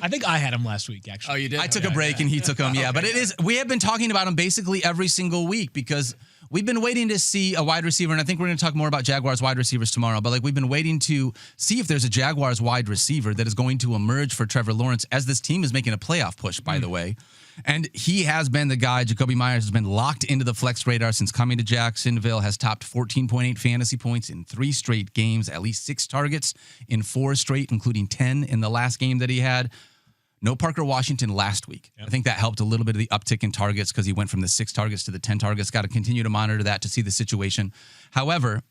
I think I had him last week, actually. Oh, you did? I took a break and he took him. Yeah, but we have been talking about him basically every single week because we've been waiting to see a wide receiver. And I think we're going to talk more about Jaguars wide receivers tomorrow. But we've been waiting to see if there's a Jaguars wide receiver that is going to emerge for Trevor Lawrence as this team is making a playoff push, by the way. And he has been the guy. Jacoby Myers has been locked into the flex radar since coming to Jacksonville, has topped 14.8 fantasy points in 3 straight games, at least 6 targets in 4 straight, including 10 in the last game that he had. No Parker Washington last week. Yep. I think that helped a little bit of the uptick in targets because he went from the 6 targets to the 10 targets. Got to continue to monitor that to see the situation. However,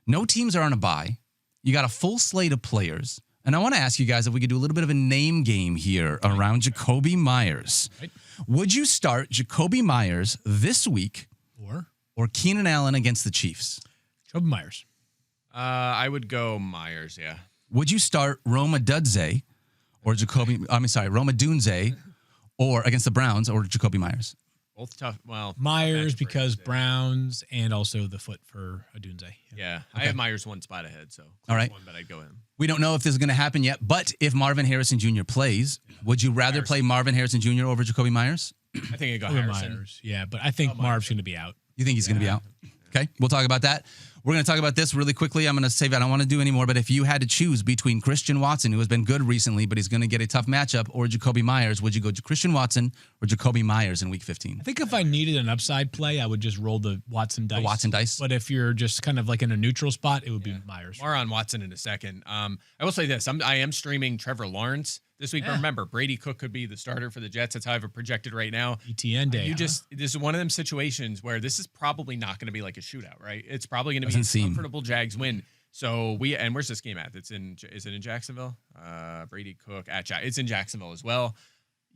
no teams are on a bye. You got a full slate of players. And I want to ask you guys if we could do a little bit of a name game here around Jacoby Myers. Right. Would you start Jacoby Myers this week or Keenan Allen against the Chiefs? Jacoby Myers. I would go Myers, yeah. Would you start Roma Dunze or Roma Dunze or against the Browns or Jacoby Myers? Both tough. Well, Myers because Browns and also the foot for Adunze. Yeah. I have Myers one spot ahead, so all right. But I'd go him. We don't know if this is going to happen yet, but if Marvin Harrison Jr. plays, would you rather play Marvin Harrison Jr. over Jacoby Myers? I think I'd go Harrison. Myers. Yeah, but I think Marv's going to be out. You think he's going to be out? Okay, we'll talk about that. We're going to talk about this really quickly. I'm going to save it. I don't want to do any more, but if you had to choose between Christian Watson, who has been good recently, but he's going to get a tough matchup, or Jacoby Myers, would you go to Christian Watson or Jacoby Myers in Week 15? I think if I needed an upside play, I would just roll the Watson dice. The Watson dice? But if you're just kind of like in a neutral spot, it would be Myers. More on Watson in a second. I will say this. I am streaming Trevor Lawrence this week. But remember, Brady Cook could be the starter for the Jets. That's how I have it projected right now. ETN day. This is one of them situations where this is probably not going to be like a shootout, right? It's probably going to be a comfortable Jags win. So where's this game at? Is it in Jacksonville? Brady Cook at it's in Jacksonville as well.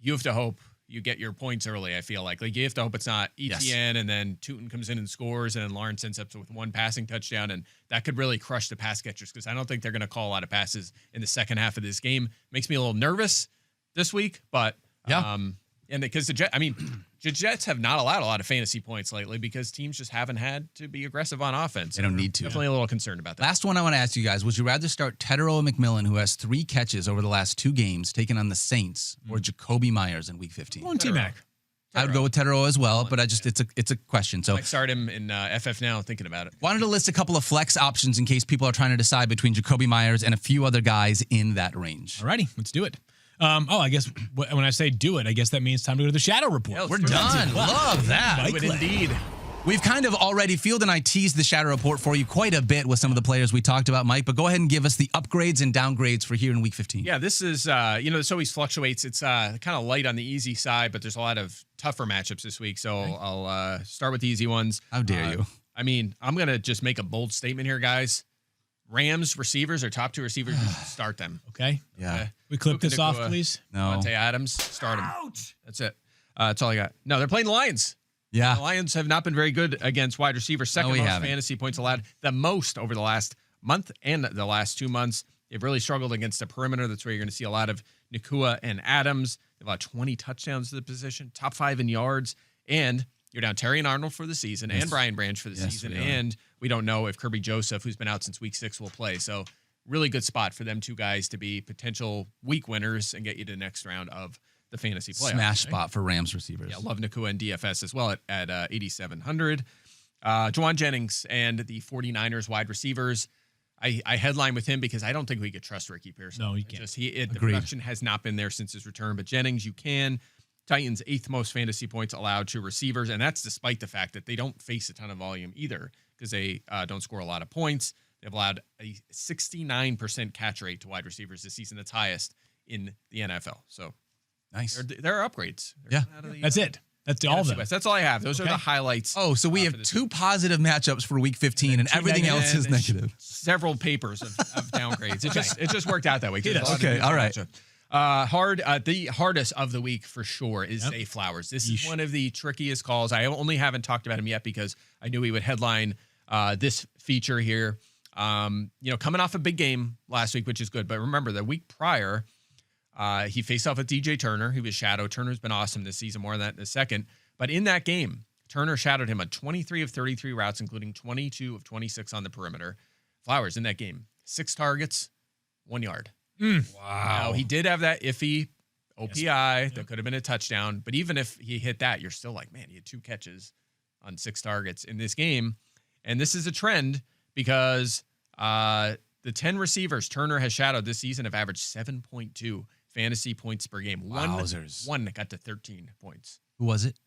You have to hope you get your points early. I feel like you have to hope it's not ETN and then Tootin comes in and scores and then Lawrence ends up with 1 passing touchdown, and that could really crush the pass catchers because I don't think they're going to call a lot of passes in the second half of this game. Makes me a little nervous this week, but and because the Jets have not allowed a lot of fantasy points lately because teams just haven't had to be aggressive on offense. They don't need to. Definitely a little concerned about that. Last one I want to ask you guys, would you rather start Tetero McMillan, who has 3 catches over the last 2 games, taking on the Saints, or Jacoby Myers in Week 15? On T-Mac. I would go with Tetero as well, but it's a question. So I start him in FF now, thinking about it. Wanted to list a couple of flex options in case people are trying to decide between Jacoby Myers and a few other guys in that range. Alrighty, let's do it. I guess when I say do it, I guess that means time to go to the Shadow Report. Yeah, we're done. Love that. Do it indeed. We've kind of already, Field and I teased the Shadow Report for you quite a bit with some of the players we talked about, Mike, but go ahead and give us the upgrades and downgrades for here in Week 15. Yeah, this is, this always fluctuates. It's kind of light on the easy side, but there's a lot of tougher matchups this week, so I'll start with the easy ones. How dare you? I'm going to just make a bold statement here, guys. Rams receivers or top 2 receivers, start them. Okay. Yeah. Okay. We clip this off, please. No. Devontae Adams, start him. Ouch. That's it. That's all I got. No, they're playing the Lions. Yeah. The Lions have not been very good against wide receivers. Second most fantasy points allowed. The most over the last month and the last 2 months. They've really struggled against the perimeter. That's where you're going to see a lot of Nakua and Adams. They've allowed 20 touchdowns to the position, top 5 in yards, and you're down Terry and Arnold for the season and Brian Branch for the season. And we don't know if Kirby Joseph, who's been out since week 6, will play. So really good spot for them 2 guys to be potential week winners and get you to the next round of the fantasy playoffs. Smash spot for Rams receivers. Yeah, love Nakua and DFS as well at 8,700. Juwan Jennings and the 49ers wide receivers. I headline with him because I don't think we could trust Ricky Pearson. No, you can't. The production has not been there since his return, but Jennings, you can. Titans 8th most fantasy points allowed to receivers, and that's despite the fact that they don't face a ton of volume either because they don't score a lot of points. They've allowed a 69% catch rate to wide receivers this season. That's highest in the NFL. So nice. There are upgrades. That's it. That's all of them. That's all I have. Those are the highlights. Oh, so we have 2 positive matchups for Week 15, and everything else is negative. Several papers of downgrades. It just worked out that way. Okay, all right. The hardest of the week for sure is Zay Flowers. This is one of the trickiest calls. I only haven't talked about him yet because I knew he would headline this feature here. Coming off a big game last week, which is good. But remember, the week prior, he faced off with DJ Turner. He was shadow. Turner's been awesome this season. More on that in a second. But in that game, Turner shadowed him on 23 of 33 routes, including 22 of 26 on the perimeter. Flowers in that game, 6 targets, 1 yard. Wow. Now, he did have that iffy OPI, that could have been a touchdown. But even if he hit that, you're still like, man, he had 2 catches on 6 targets in this game. And this is a trend because the 10 receivers Turner has shadowed this season have averaged 7.2 fantasy points per game. Wowzers. One got to 13 points. Who was it?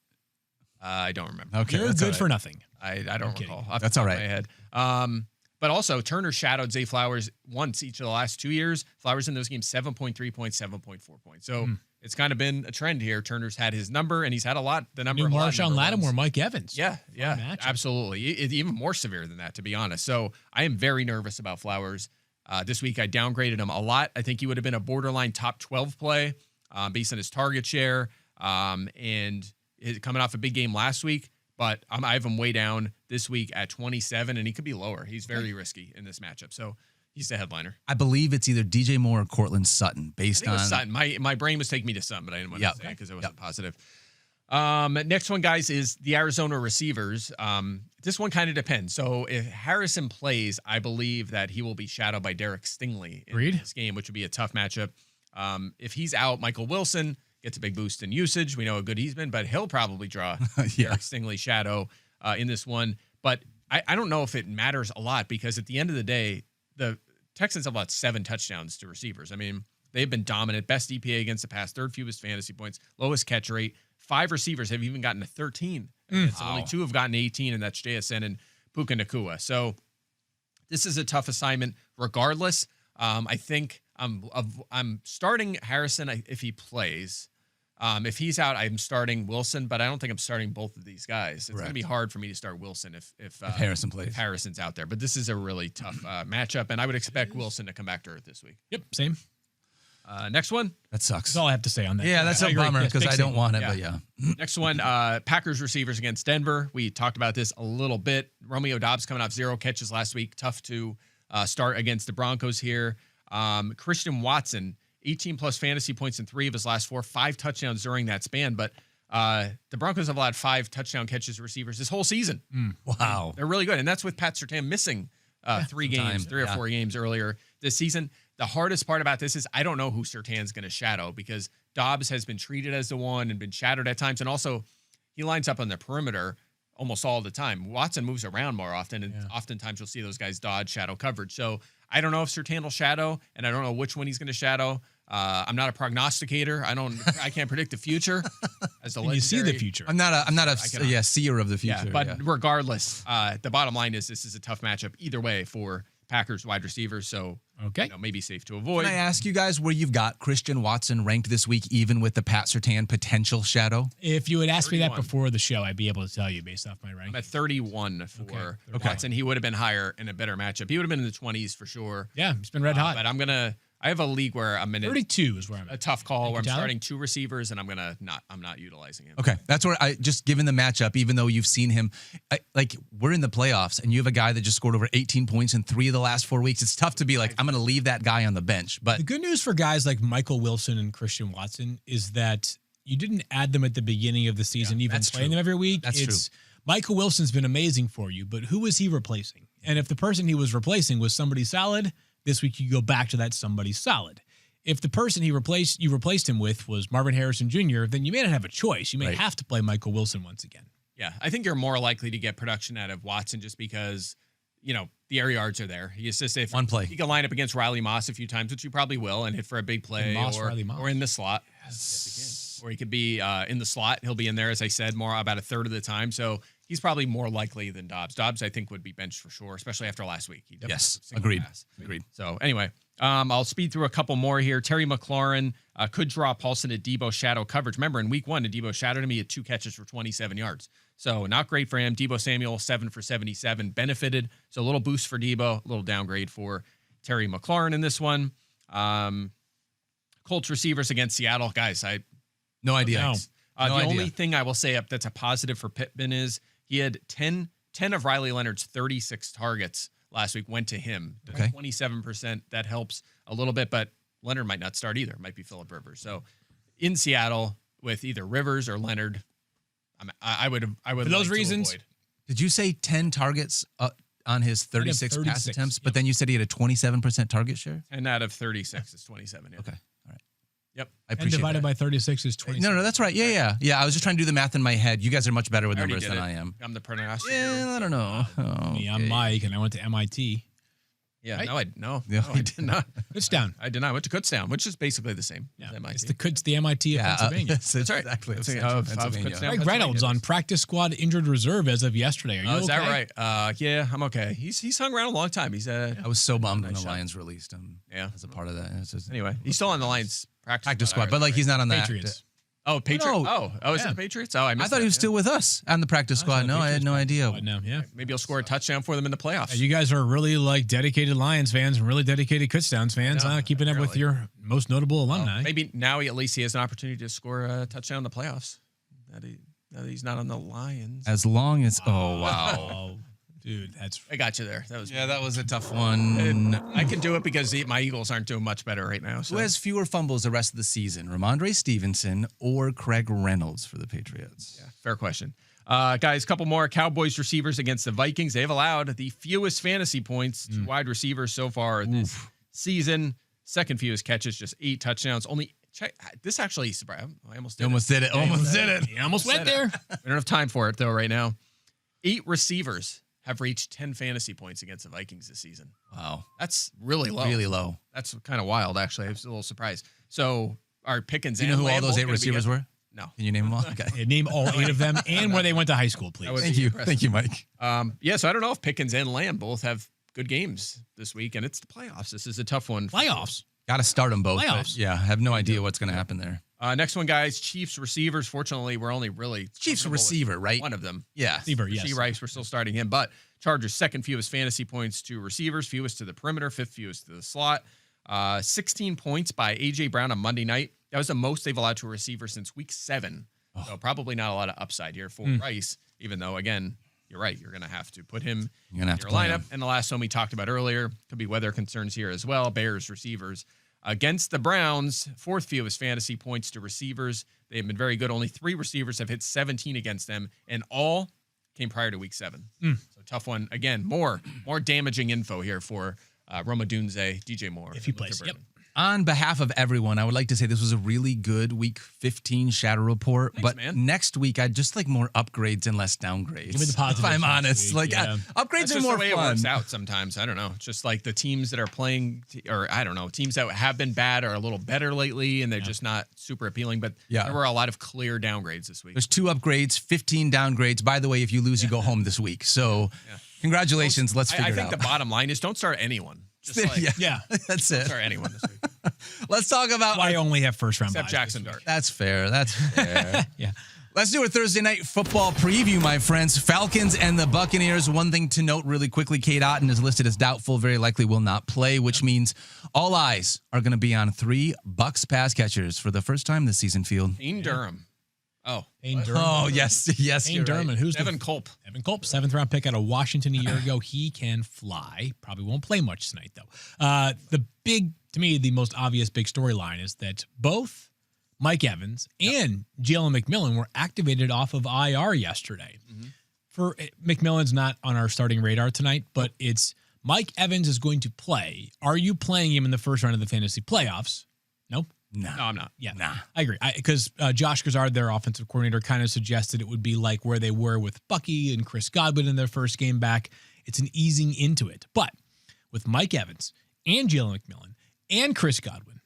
I don't remember. Okay, You're good for nothing. I don't recall. That's all right. My head. But also, Turner shadowed Zay Flowers once each of the last 2 years. Flowers in those games, 7.3 points, 7.4 points. So it's kind of been a trend here. Turner's had his number, and he's had the number. New Marshawn Lattimore, Mike Evans. Yeah, absolutely. Even more severe than that, to be honest. So I am very nervous about Flowers. This week, I downgraded him a lot. I think he would have been a borderline top 12 play based on his target share and coming off a big game last week. But I have him way down this week at 27, and he could be lower. He's very risky in this matchup. So he's the headliner. I believe it's either DJ Moore or Cortland Sutton based on Sutton. My brain was taking me to Sutton, but I didn't want to say it because I wasn't positive. Next one, guys, is the Arizona receivers. This one kind of depends. So if Harrison plays, I believe that he will be shadowed by Derek Stingley in this game, which would be a tough matchup. If he's out, Michael Wilson gets a big boost in usage. We know how good he's been, but he'll probably draw Derek Stingley shadow in this one. But I don't know if it matters a lot because at the end of the day, the Texans have about 7 touchdowns to receivers. I mean, they've been dominant. Best EPA against the pass, 3rd fewest fantasy points, lowest catch rate. 5 receivers have even gotten to 13. Only 2 have gotten 18, and that's JSN and Puka Nacua. So this is a tough assignment regardless. I think I'm starting Harrison if he plays. If he's out, I'm starting Wilson, but I don't think I'm starting both of these guys. It's going to be hard for me to start Wilson if Harrison plays. If Harrison's out there. But this is a really tough matchup, and I would expect Wilson to come back to earth this week. Yep, same. Next one. That sucks. That's all I have to say on that. Yeah, that's a bummer because I don't want it, but yeah. Next one, Packers receivers against Denver. We talked about this a little bit. Romeo Dobbs coming off 0 catches last week. Tough to start against the Broncos here. Christian Watson, 18-plus fantasy points in 3 of his last 4, 5 touchdowns during that span. But the Broncos have allowed 5 touchdown catches to receivers this whole season. Wow. They're really good. And that's with Pat Surtain missing 3 or 4 games earlier this season. The hardest part about this is I don't know who Surtain's going to shadow because Dobbs has been treated as the one and been shadowed at times. And also, he lines up on the perimeter almost all the time. Watson moves around more often, and oftentimes you'll see those guys dodge shadow coverage. So I don't know if Surtain will shadow, and I don't know which one he's going to shadow. I'm not a prognosticator. I can't predict the future. As a you see the future. I'm not a seer of the future. Yeah, but regardless, the bottom line is this is a tough matchup either way for Packers wide receivers. So maybe safe to avoid. Can I ask you guys where you've got Christian Watson ranked this week, even with the Pat Surtain potential shadow? If you had asked me that before the show, I'd be able to tell you based off my ranking. I'm at 31 for Watson. He would have been higher in a better matchup. He would have been in the 20s for sure. Yeah, he's been red hot. But I have a league where I'm in 32 is where I'm at. A tough call where I'm starting 2 receivers and I'm not utilizing him. Okay, that's where just given the matchup, even though you've seen him, we're in the playoffs and you have a guy that just scored over 18 points in 3 of the last 4 weeks. It's tough to be like, I'm going to leave that guy on the bench. But the good news for guys like Michael Wilson and Christian Watson is that you didn't add them at the beginning of the season. You've been playing them every week. That's true. Michael Wilson's been amazing for you, but who was he replacing? And if the person he was replacing was somebody solid, this week you go back to that somebody solid. If the person you replaced him with was Marvin Harrison Jr., then you may not have a choice. You may have to play Michael Wilson once again. Yeah, I think you're more likely to get production out of Watson just because, the air yards are there. He assists if one play. He can line up against Riley Moss a few times, which you probably will, and hit for a big play or in the slot. Yes, or he could be in the slot. He'll be in there, as I said, more about a third of the time. So he's probably more likely than Dobbs. Dobbs, I think, would be benched for sure, especially after last week. Yes, agreed. So anyway, I'll speed through a couple more here. Terry McLaurin could draw Paulson at Debo shadow coverage. Remember, in week 1, Debo shadowed him. He had 2 catches for 27 yards. So not great for him. Debo Samuel, 7 for 77, benefited. So a little boost for Debo, a little downgrade for Terry McLaurin in this one. Colts receivers against Seattle. Guys, no idea. The only thing I will say that's a positive for Pittman is he had 10 of Riley Leonard's 36 targets last week went to him. 27%. That helps a little bit, but Leonard might not start either. It might be Phillip Rivers. So in Seattle with either Rivers or Leonard, I would for those reasons. Avoid. Did you say 10 targets on his 36 pass attempts? But then you said he had a 27% target share? 10 out of 36 is 27. Yeah. Okay. All right. Yep. I And appreciate divided that. by 36 is 20. No, that's right. Yeah. I was just trying to do the math in my head. You guys are much better with I already numbers did than it. I am. I'm the pronunciator. Yeah, I don't know. Me, I'm Mike, and I went to MIT. Yeah, Right? no, Yeah, I did not. Kutztown. I did not. I went to Kutztown, which is basically the same Yeah, as MIT. it's the MIT of Pennsylvania. That's right. Exactly. That's It's right. Of Pennsylvania. Kutztown. Greg Pennsylvania Reynolds it on is. practice squad injured reserve as of yesterday. Are you Is okay? that right? Yeah, I'm okay. He's hung around a long time. He's I was so bummed when Nice the shot. Lions released him. Yeah. As a part of that. It's just, anyway. He's still on the Lions practice squad, but like he's not on the Patriots. Oh, Patriots. No. Oh, is it Yeah. the Patriots? Oh, I I missed thought he was that, still with us on the practice squad. No, I had no idea. No, yeah. yeah. Maybe he'll score a touchdown for them in the playoffs. You guys are really like dedicated Lions fans and really dedicated Kutztowns fans, I know, keeping up with apparently. your most notable alumni. Maybe now at least he has an opportunity to score a touchdown in the playoffs. Now that he's not on the Lions. As long as oh wow. Oh, dude, that's I got you there. That was Yeah, that was a tough one. And I can do it because my Eagles aren't doing much better right now. So. Who has fewer fumbles the rest of the season, Ramondre Stevenson or Craig Reynolds for the Patriots? Yeah, fair question. Guys, a couple more Cowboys receivers against the Vikings. They've allowed the fewest fantasy points to wide receivers so far this season. Second fewest catches, just 8 touchdowns. This actually surprised. I almost did You almost did it. Almost did it. You almost went there. We don't have time for it though right now. 8 receivers have reached 10 fantasy points against the Vikings this season. Wow. That's really low. Really low. That's kind of wild, actually. I was a little surprised. So our Pickens Do you know who all those 8 receivers were? No. Can you name them all? Okay. Hey, name all 8 of them and where they went to high school, please. would Thank be you. impressive. Thank you, Mike. Yeah, so I don't know if Pickens and Lamb both have good games this week, and it's the playoffs. This is a tough one. Playoffs. Got to start them both. but Playoffs. Yeah, I have no idea what's going to happen there. Next one, guys. Chiefs receivers. Fortunately, we're only really Chiefs comfortable receiver, with right? One of them. Yeah. Receiver, yes. Rasheed Rice, we're still starting him, but Chargers second fewest fantasy points to receivers, fewest to the perimeter, 5th fewest to the slot. 16 points by A.J. Brown on Monday night. That was the most they've allowed to a receiver since week 7. So probably not a lot of upside here for Rice, even though, again, you're right. You're going to have to put him You're gonna have in to your play lineup. him. And the last one we talked about earlier could be weather concerns here as well. Bears receivers. Against the Browns, 4th fewest fantasy points to receivers. They have been very good. Only 3 receivers have hit 17 against them, and all came prior to week 7. So tough one. Again, more damaging info here for Roma Dunze, DJ Moore. If he and Luther plays, yep. Burden. On behalf of everyone, I would like to say this was a really good week 15 shadow report. Thanks, but man. next week, I'd just like more upgrades and less downgrades. Give me the positives If I'm next honest. week, Like yeah. upgrades That's are just more the way it fun. works out sometimes. I don't know. It's just like the teams that are playing, or I don't know, teams that have been bad are a little better lately, and they're just not super appealing. But Yeah. there were a lot of clear downgrades this week. There's 2 upgrades, 15 downgrades. By the way, if you lose, you go home this week. So congratulations. Let's figure I it think out. the bottom line is don't start anyone. Just like, Yeah. That's it. start anyone this week. Let's talk about I only have first round Except buys Jackson this week. Dart. That's fair. That's fair. Yeah. Let's do a Thursday night football preview, my friends. Falcons and the Buccaneers. One thing to note really quickly, Kate Otten is listed as doubtful, very likely will not play, which means all eyes are going to be on 3 Bucs pass catchers for the first time this season, Field. Dean Durham. Oh, Payne Durham. Oh, yes. Yes, Payne you're Durham. right. And who's Evan Culp. Evan Culp, 7th round pick out of Washington a year ago. He can fly. Probably won't play much tonight, though. To me, the most obvious big storyline is that both Mike Evans and Jalen McMillan were activated off of IR yesterday. For McMillan's not on our starting radar tonight, but it's Mike Evans is going to play. Are you playing him in the first round of the fantasy playoffs? Nope. No, I'm not. Yeah, I agree. Because Josh Gazard, their offensive coordinator, kind of suggested it would be like where they were with Bucky and Chris Godwin in their first game back. It's an easing into it. But with Mike Evans and Jalen McMillan and Chris Godwin,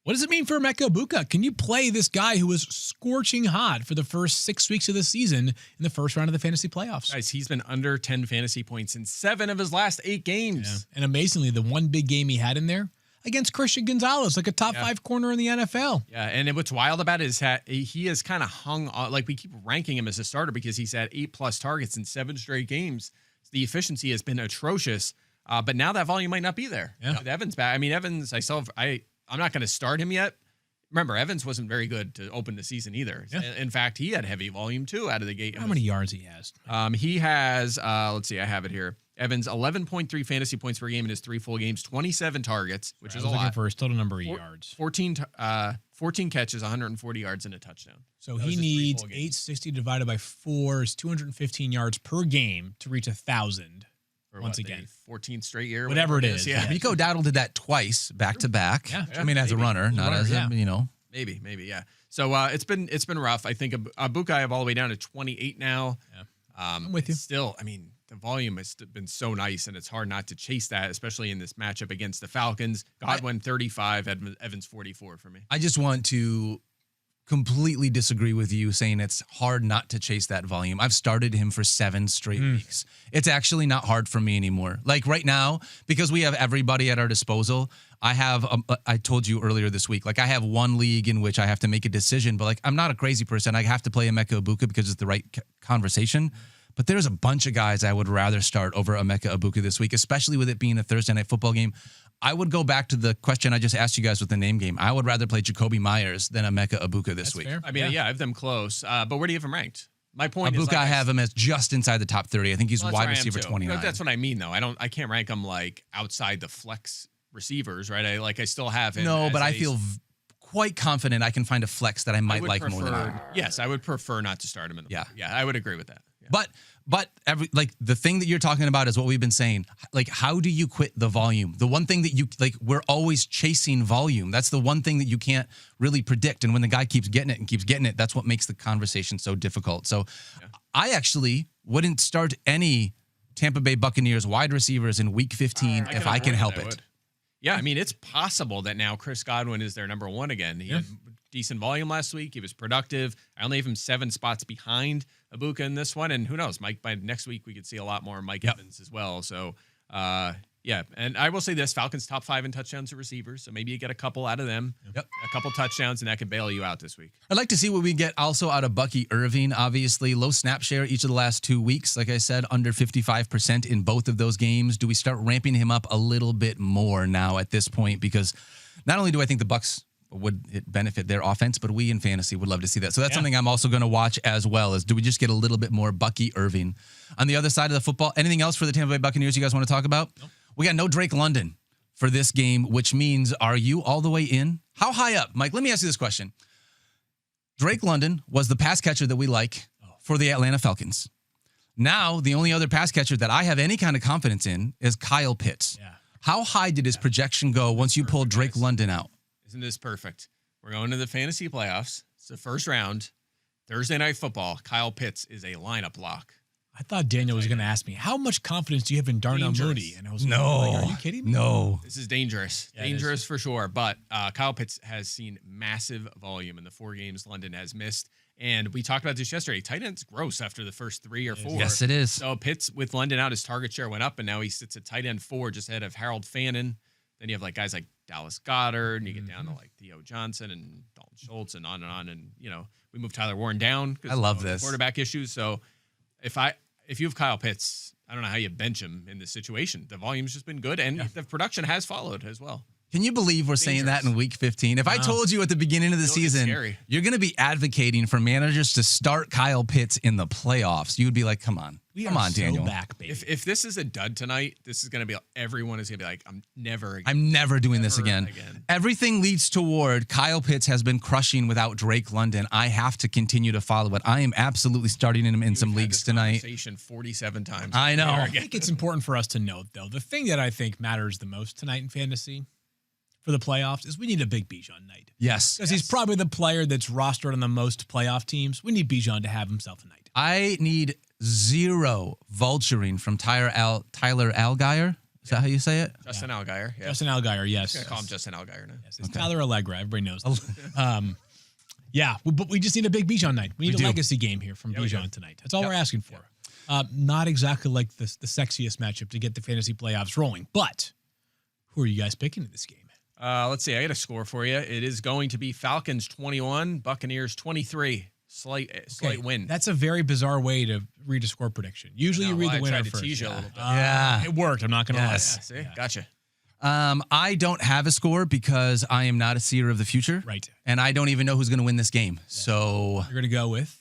what does it mean for Emeka Egbuka? Can you play this guy who was scorching hot for the first 6 weeks of the season in the first round of the fantasy playoffs? Guys, he's been under 10 fantasy points in 7 of his last 8 games. Yeah. And amazingly, the one big game he had in there against Christian Gonzalez, like a top 5 corner in the NFL. Yeah, and what's wild about it is that he has kind of hung on, like we keep ranking him as a starter because he's had 8+ targets in 7 straight games. The efficiency has been atrocious, but now that volume might not be there. Yeah. With Evans back. I mean, Evans, I'm not going to start him yet. Remember, Evans wasn't very good to open the season either. Yeah. In fact, he had heavy volume too out of the gate. How many yards he has? He has, let's see, I have it here. Evans, 11.3 fantasy points per game in his 3 full games, 27 targets, which I is was a looking lot. for his total number of yards. 14 catches, 140 yards, and a touchdown. So That he was his 3 needs full games. 860 divided by 4 is 215 yards per game to reach 1,000. For once what, the again. 14th straight year. Whatever it is, Yeah. yeah. Rico Dowdle did that twice, back to back. Yeah. I mean, as a runner, not as yeah. a, Maybe, yeah. So it's been rough. I think Abuka I have all the way down to 28 now. Yeah. I'm with you. Still, I mean, the volume has been so nice, and it's hard not to chase that, especially in this matchup against the Falcons. Godwin 35, Evans 44 for me. I just want to completely disagree with you saying it's hard not to chase that volume. I've started him for 7 straight weeks. It's actually not hard for me anymore. Like right now, because we have everybody at our disposal, I told you earlier this week, like I have one league in which I have to make a decision, but like I'm not a crazy person. I have to play Emeka Egbuka because it's the right conversation. But there's a bunch of guys I would rather start over Emeka Egbuka this week, especially with it being a Thursday night football game. I would go back to the question I just asked you guys with the name game. I would rather play Jacoby Myers than Emeka Egbuka this week. Fair. I mean, yeah, I have them close. But where do you have them ranked? My point is, Egbuka, I have him as just inside the top 30. I think he's wide receiver 29. That's what I mean, though. I can't rank him like outside the flex receivers, right? I still have him. No, but I feel quite confident I can find a flex that I might like more than him. Yes, I would prefer not to start him in the yeah, I would agree with that. Yeah. But the thing that you're talking about is what we've been saying. Like, how do you quit the volume? The one thing that we're always chasing volume. That's the one thing that you can't really predict. And when the guy keeps getting it, that's what makes the conversation so difficult. So I actually wouldn't start any Tampa Bay Buccaneers wide receivers in week 15 if I can help it. Yeah, I mean, it's possible that now Chris Godwin is their number one again. He had decent volume last week. He was productive. I only have him 7 spots behind Egbuka in this one. And who knows, Mike, by next week, we could see a lot more Mike Evans as well. So, yeah. And I will say this, Falcons top 5 in touchdowns to receivers. So maybe you get a couple out of them, a couple touchdowns, and that could bail you out this week. I'd like to see what we get also out of Bucky Irving. Obviously, low snap share each of the last 2 weeks. Like I said, under 55% in both of those games. Do we start ramping him up a little bit more now at this point? Because not only do I think the Bucs would it benefit their offense, but we in fantasy would love to see that. So that's something I'm also going to watch as well, is do we just get a little bit more Bucky Irving? On the other side of the football, anything else for the Tampa Bay Buccaneers you guys want to talk about? Nope. We got no Drake London for this game, which means, are you all the way in? How high up? Mike, let me ask you this question. Drake London was the pass catcher that we like for the Atlanta Falcons. Now, the only other pass catcher that I have any kind of confidence in is Kyle Pitts. Yeah. How high did his projection go once you pulled Drake London out? Isn't this perfect? We're going to the fantasy playoffs. It's the first round. Thursday night football. Kyle Pitts is a lineup lock. I thought Daniel was going to ask me, how much confidence do you have in Darnell Mooney? And I was like, are you kidding me? No. This is dangerous. Yeah, dangerous for sure. But Kyle Pitts has seen massive volume in the 4 games London has missed. And we talked about this yesterday. Tight end's gross after the first 3 or 4. Yes, it is. So Pitts, with London out, his target share went up, and now he sits at tight end 4, just ahead of Harold Fannin. Then you have like guys like Dallas Goedert, and you get down to like Theo Johnson and Dalton Schultz and on and on. And, you know, we moved Tyler Warren down. I love this. Quarterback issues. So if you have Kyle Pitts, I don't know how you bench him in this situation. The volume's just been good, and the production has followed as well. Can you believe we're saying that in week 15? If I told you at the beginning of the season, you're going to be advocating for managers to start Kyle Pitts in the playoffs, you would be like, come on. Come on, Daniel. Back, baby. If this is a dud tonight, this is going to be, everyone is going to be like, I'm never doing this again. Everything leads toward Kyle Pitts has been crushing without Drake London. I have to continue to follow it. I am absolutely starting him in some leagues tonight. 47 times. I know. I think it's important for us to note, though, the thing that I think matters the most tonight in fantasy for the playoffs is we need a big Bijan night. Yes. Because he's probably the player that's rostered on the most playoff teams. We need Bijan to have himself a night. I need 0 vulturing from Tyler Algier. Is that how you say it? Justin Algier. Yeah. Justin Algier, yes. I'm going to call him Justin Algier now. Yes, it's Tyler Allegra. Everybody knows that. But we just need a big Bijan night. We need a legacy game here from Bijan tonight. That's all we're asking for. Not exactly like the sexiest matchup to get the fantasy playoffs rolling, but who are you guys picking in this game? Let's see. I got a score for you. It is going to be Falcons 21, Buccaneers 23. Slight win. That's a very bizarre way to read a score prediction. Usually you read the winner first. Tease you a little bit. It worked. I'm not going to lie. See? Gotcha. I don't have a score because I am not a seer of the future. Right. And I don't even know who's going to win this game. So you're going to go with?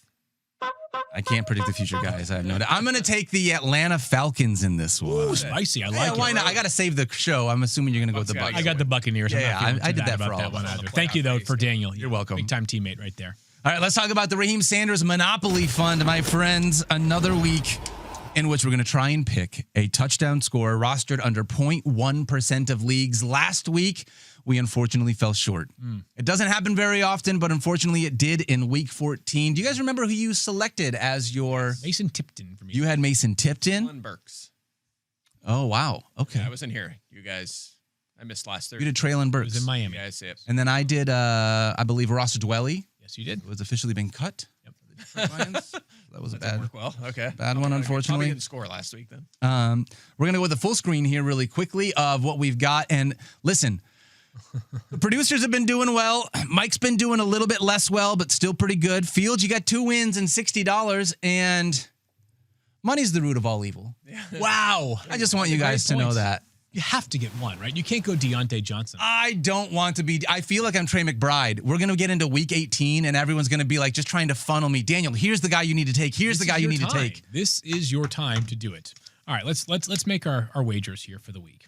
I can't predict the future, guys. I have no idea. I'm going to take the Atlanta Falcons in this one. Ooh, spicy. I like it. Why not? I got to save the show. I'm assuming you're going to go with the Bucs. I got the Buccaneers. I did that for all of us. Thank you, though, for Daniel. You're welcome. Big time teammate right there. All right, let's talk about the Raheem Sanders Monopoly Fund, my friends. Another week in which we're going to try and pick a touchdown scorer rostered under 0.1% of leagues. Last week, we unfortunately fell short. It doesn't happen very often, but unfortunately it did in week 14. Do you guys remember who you selected as your... Mason Tipton for me. You had Mason Tipton? Traylon Burks. Oh, wow. Okay. Yeah, I wasn't here. You guys, I missed last Thursday. You did Traylon He Burks. was in Miami. Yeah, I see it. And then I did, I believe, Ross Dwelly. Yes, you did. Who has officially been cut. Yep. That was a That didn't bad... work well. Okay. Bad one, Probably unfortunately. didn't score last week then. We're going to go with the full screen here really quickly of what we've got. And listen, the producers have been doing well. Mike's been doing a little bit less well, but still pretty good. Fields, you got 2 wins and $60. And money's the root of all evil. Wow. I just want you guys to know that. You have to get one, right? You can't go Deontay Johnson. I don't want to be. I feel like I'm Trey McBride. We're going to get into week 18 and everyone's going to be like just trying to funnel me. Daniel, here's the guy you need to take. Here's the guy you need to take. This is your time to do it. All right, let's make our wagers here for the week.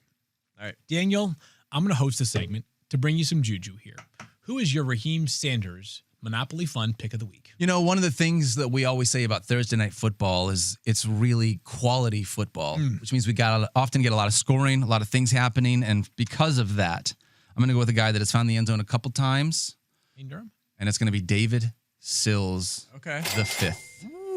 All right. Daniel, I'm going to host a segment to bring you some juju here. Who is your Raheem Sanders Monopoly Fun pick of the week? You know, one of the things that we always say about Thursday night football is it's really quality football, which means we often get a lot of scoring, a lot of things happening. And because of that, I'm going to go with a guy that has found the end zone a couple times. In Durham? And it's going to be David Sills, Okay. the fifth.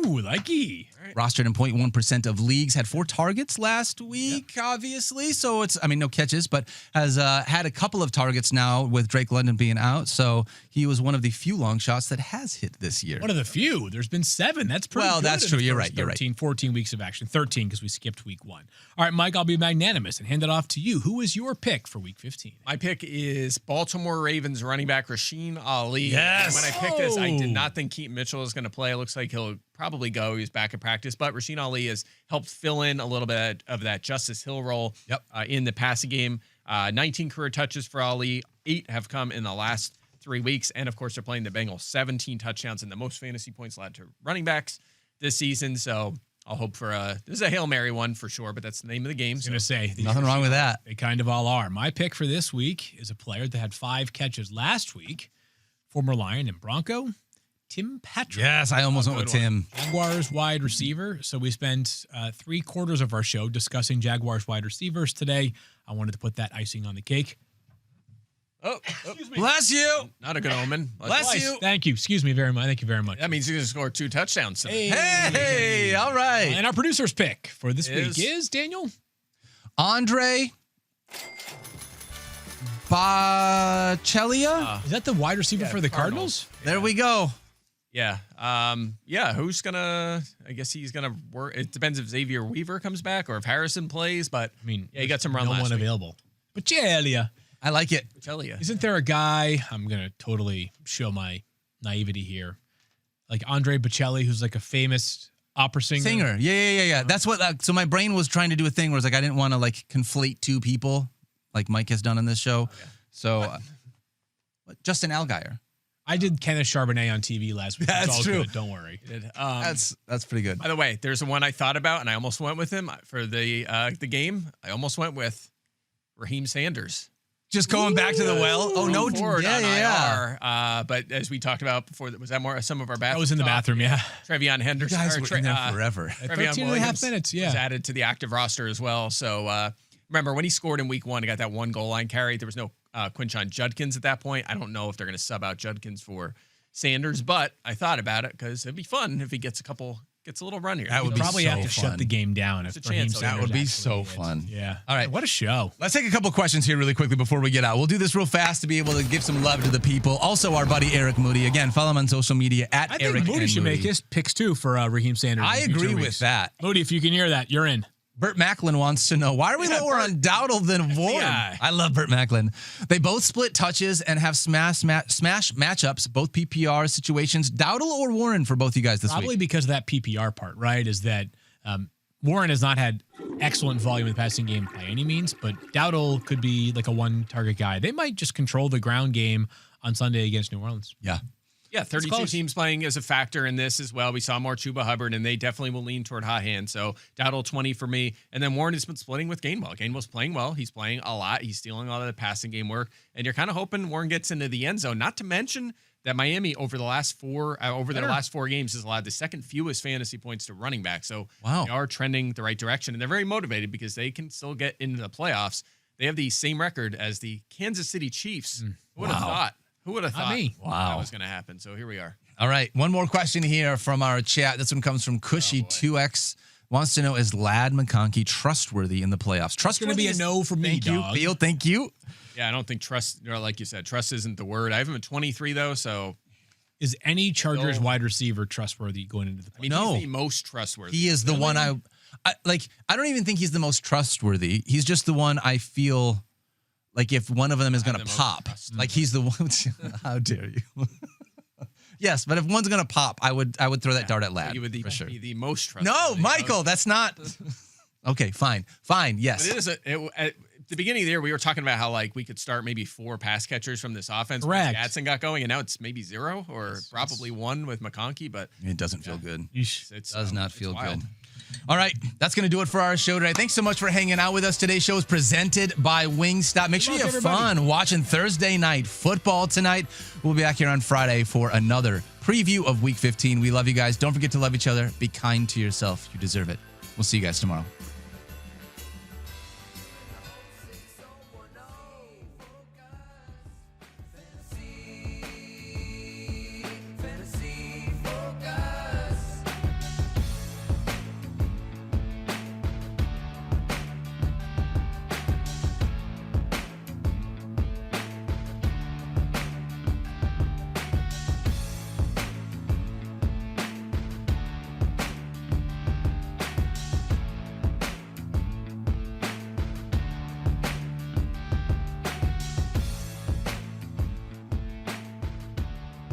Ooh, likey. Rostered in 0.1% of leagues, had 4 targets last week, obviously. So it's, no catches, but has had a couple of targets now with Drake London being out. So he was one of the few long shots that has hit this year. One of the few. There's been 7. That's pretty Well, good. that's in true. the You're first right. You're right. 13, 14 weeks of action. 13 because we skipped week 1. All right, Mike, I'll be magnanimous and hand it off to you. Who is your pick for week 15? My pick is Baltimore Ravens running back Rasheen Ali. Yes. And when I picked this, I did Oh. not think Keaton Mitchell is going to play. It looks like he'll probably go. He's back at practice. But Rasheen Ali has helped fill in a little bit of that Justice Hill role in the passing game. 19 career touches for Ali. 8 have come in the last 3 weeks. And, of course, they're playing the Bengals. 17 touchdowns and the most fantasy points allowed to running backs this season. So I'll hope for this is a Hail Mary one for sure, but that's the name of the game. I was going to say. Nothing wrong with that. They kind of all are. My pick for this week is a player that had 5 catches last week. Former Lion and Bronco, Tim Patrick. Yes, I almost went with Tim. Jaguars wide receiver. So we spent 3/4 of our show discussing Jaguars wide receivers today. I wanted to put that icing on the cake. Excuse me. Bless you. Not a good omen. Bless you. Thank you. Excuse me very much. Thank you very much. That means he's going to score 2 touchdowns today. Hey, all right. And our producer's pick for this Is- week is Daniel. Andre Bachelia. Is that the wide receiver for the Cardinals. Cardinals? There we go. Yeah. Who's gonna? I guess he's gonna work. It depends if Xavier Weaver comes back or if Harrison plays. But I mean, yeah, he got some run no last one week. available. Bachelia. I like it. Tell you. Isn't there a guy? I'm gonna totally show my naivety here, like Andre Bocelli, who's like a famous opera singer. Yeah. That's what. So my brain was trying to do a thing where it's like I didn't want to like conflate 2 people, like Mike has done on this show. So Justin Allgaier. I did Kenneth Charbonnet on TV last week. That's It's all true. Good, don't worry. That's pretty good. By the way, there's the one I thought about, and I almost went with him for the game. I almost went with Raheem Sanders. Just going back to the well. Oh no, Forward on yeah. IR. But as we talked about before, was that more some of our bathroom? I was in the bathroom, yeah. Trevion Henderson. Guys or were in there forever. At Trevion 13 and a half minutes, was yeah. added to the active roster as well. So remember when he scored in week 1, he got that 1 goal line carry. There was no Quinshon Judkins at that point. I don't know if they're going to sub out Judkins for Sanders, but I thought about it because it'd be fun if he gets a little run here. That would be Probably so have to fun. shut the game down if a Raheem chance. Sanders That would be actually so wins. fun. Yeah. All right. What a show. Let's take a couple questions here really quickly before we get out. We'll do this real fast to be able to give some love to the people. Also, our buddy Eric Moody. Again, follow him on social media at I Eric think Moody and should make Moody. his picks too for Raheem Sanders. I in future agree with weeks. that. Moody, if you can hear that, you're in. Burt Macklin wants to know, why are we lower on Dowdle than Warren? guy. I love Burt Macklin. They both split touches and have smash matchups, both PPR situations. Dowdle or Warren for both you guys this Probably week? because of that PPR part, right? Is that Warren has not had excellent volume in the passing game by any means, but Dowdle could be like a 1-target guy. They might just control the ground game on Sunday against New Orleans. Yeah. Yeah, 32 close. teams playing as a factor in this as well. We saw more Chuba Hubbard, and they definitely will lean toward hot hand. So Dowdle 20 for me. And then Warren has been splitting with Gainwell. Gainwell's playing well. He's playing a lot. He's stealing a lot of the passing game work. And you're kind of hoping Warren gets into the end zone. Not to mention that Miami over their last 4 games has allowed the second fewest fantasy points to running back. So Wow. they are trending the right direction. And they're very motivated because they can still get into the playoffs. They have the same record as the Kansas City Chiefs. Who would have thought? Who would have thought me. that was going to happen? So here we are. All right. One more question here from our chat. This one comes from Cushy2X. Wants to know, is Ladd McConkey trustworthy in the playoffs? Trustworthy is going to be a no for me, Thank you, dog. Beal. Thank you. Yeah, I don't think trust, like you said, trust isn't the word. I have him at 23, though, so. Is any Chargers wide receiver trustworthy going into the playoffs? I mean, No. he's the most trustworthy. He is the one I don't even think he's the most trustworthy. He's just the one I feel like if one of them is going to pop, like he's the one. How dare you? Yes, but if one's going to pop, I would throw that dart at Ladd. You would for sure. be the most trustworthy. No, Michael, that's not. Okay, fine. Yes. But it is at the beginning of the year, we were talking about how we could start maybe 4 pass catchers from this offense. Correct. When Gatson got going, and now it's maybe 0 or probably 1 with McConkey, but It doesn't feel good. it Does not feel wild. good. All right, that's going to do it for our show today. Thanks so much for hanging out with us. Today's show is presented by Wingstop. Make sure you have fun watching Thursday night football tonight. We'll be back here on Friday for another preview of Week 15. We love you guys. Don't forget to love each other. Be kind to yourself. You deserve it. We'll see you guys tomorrow.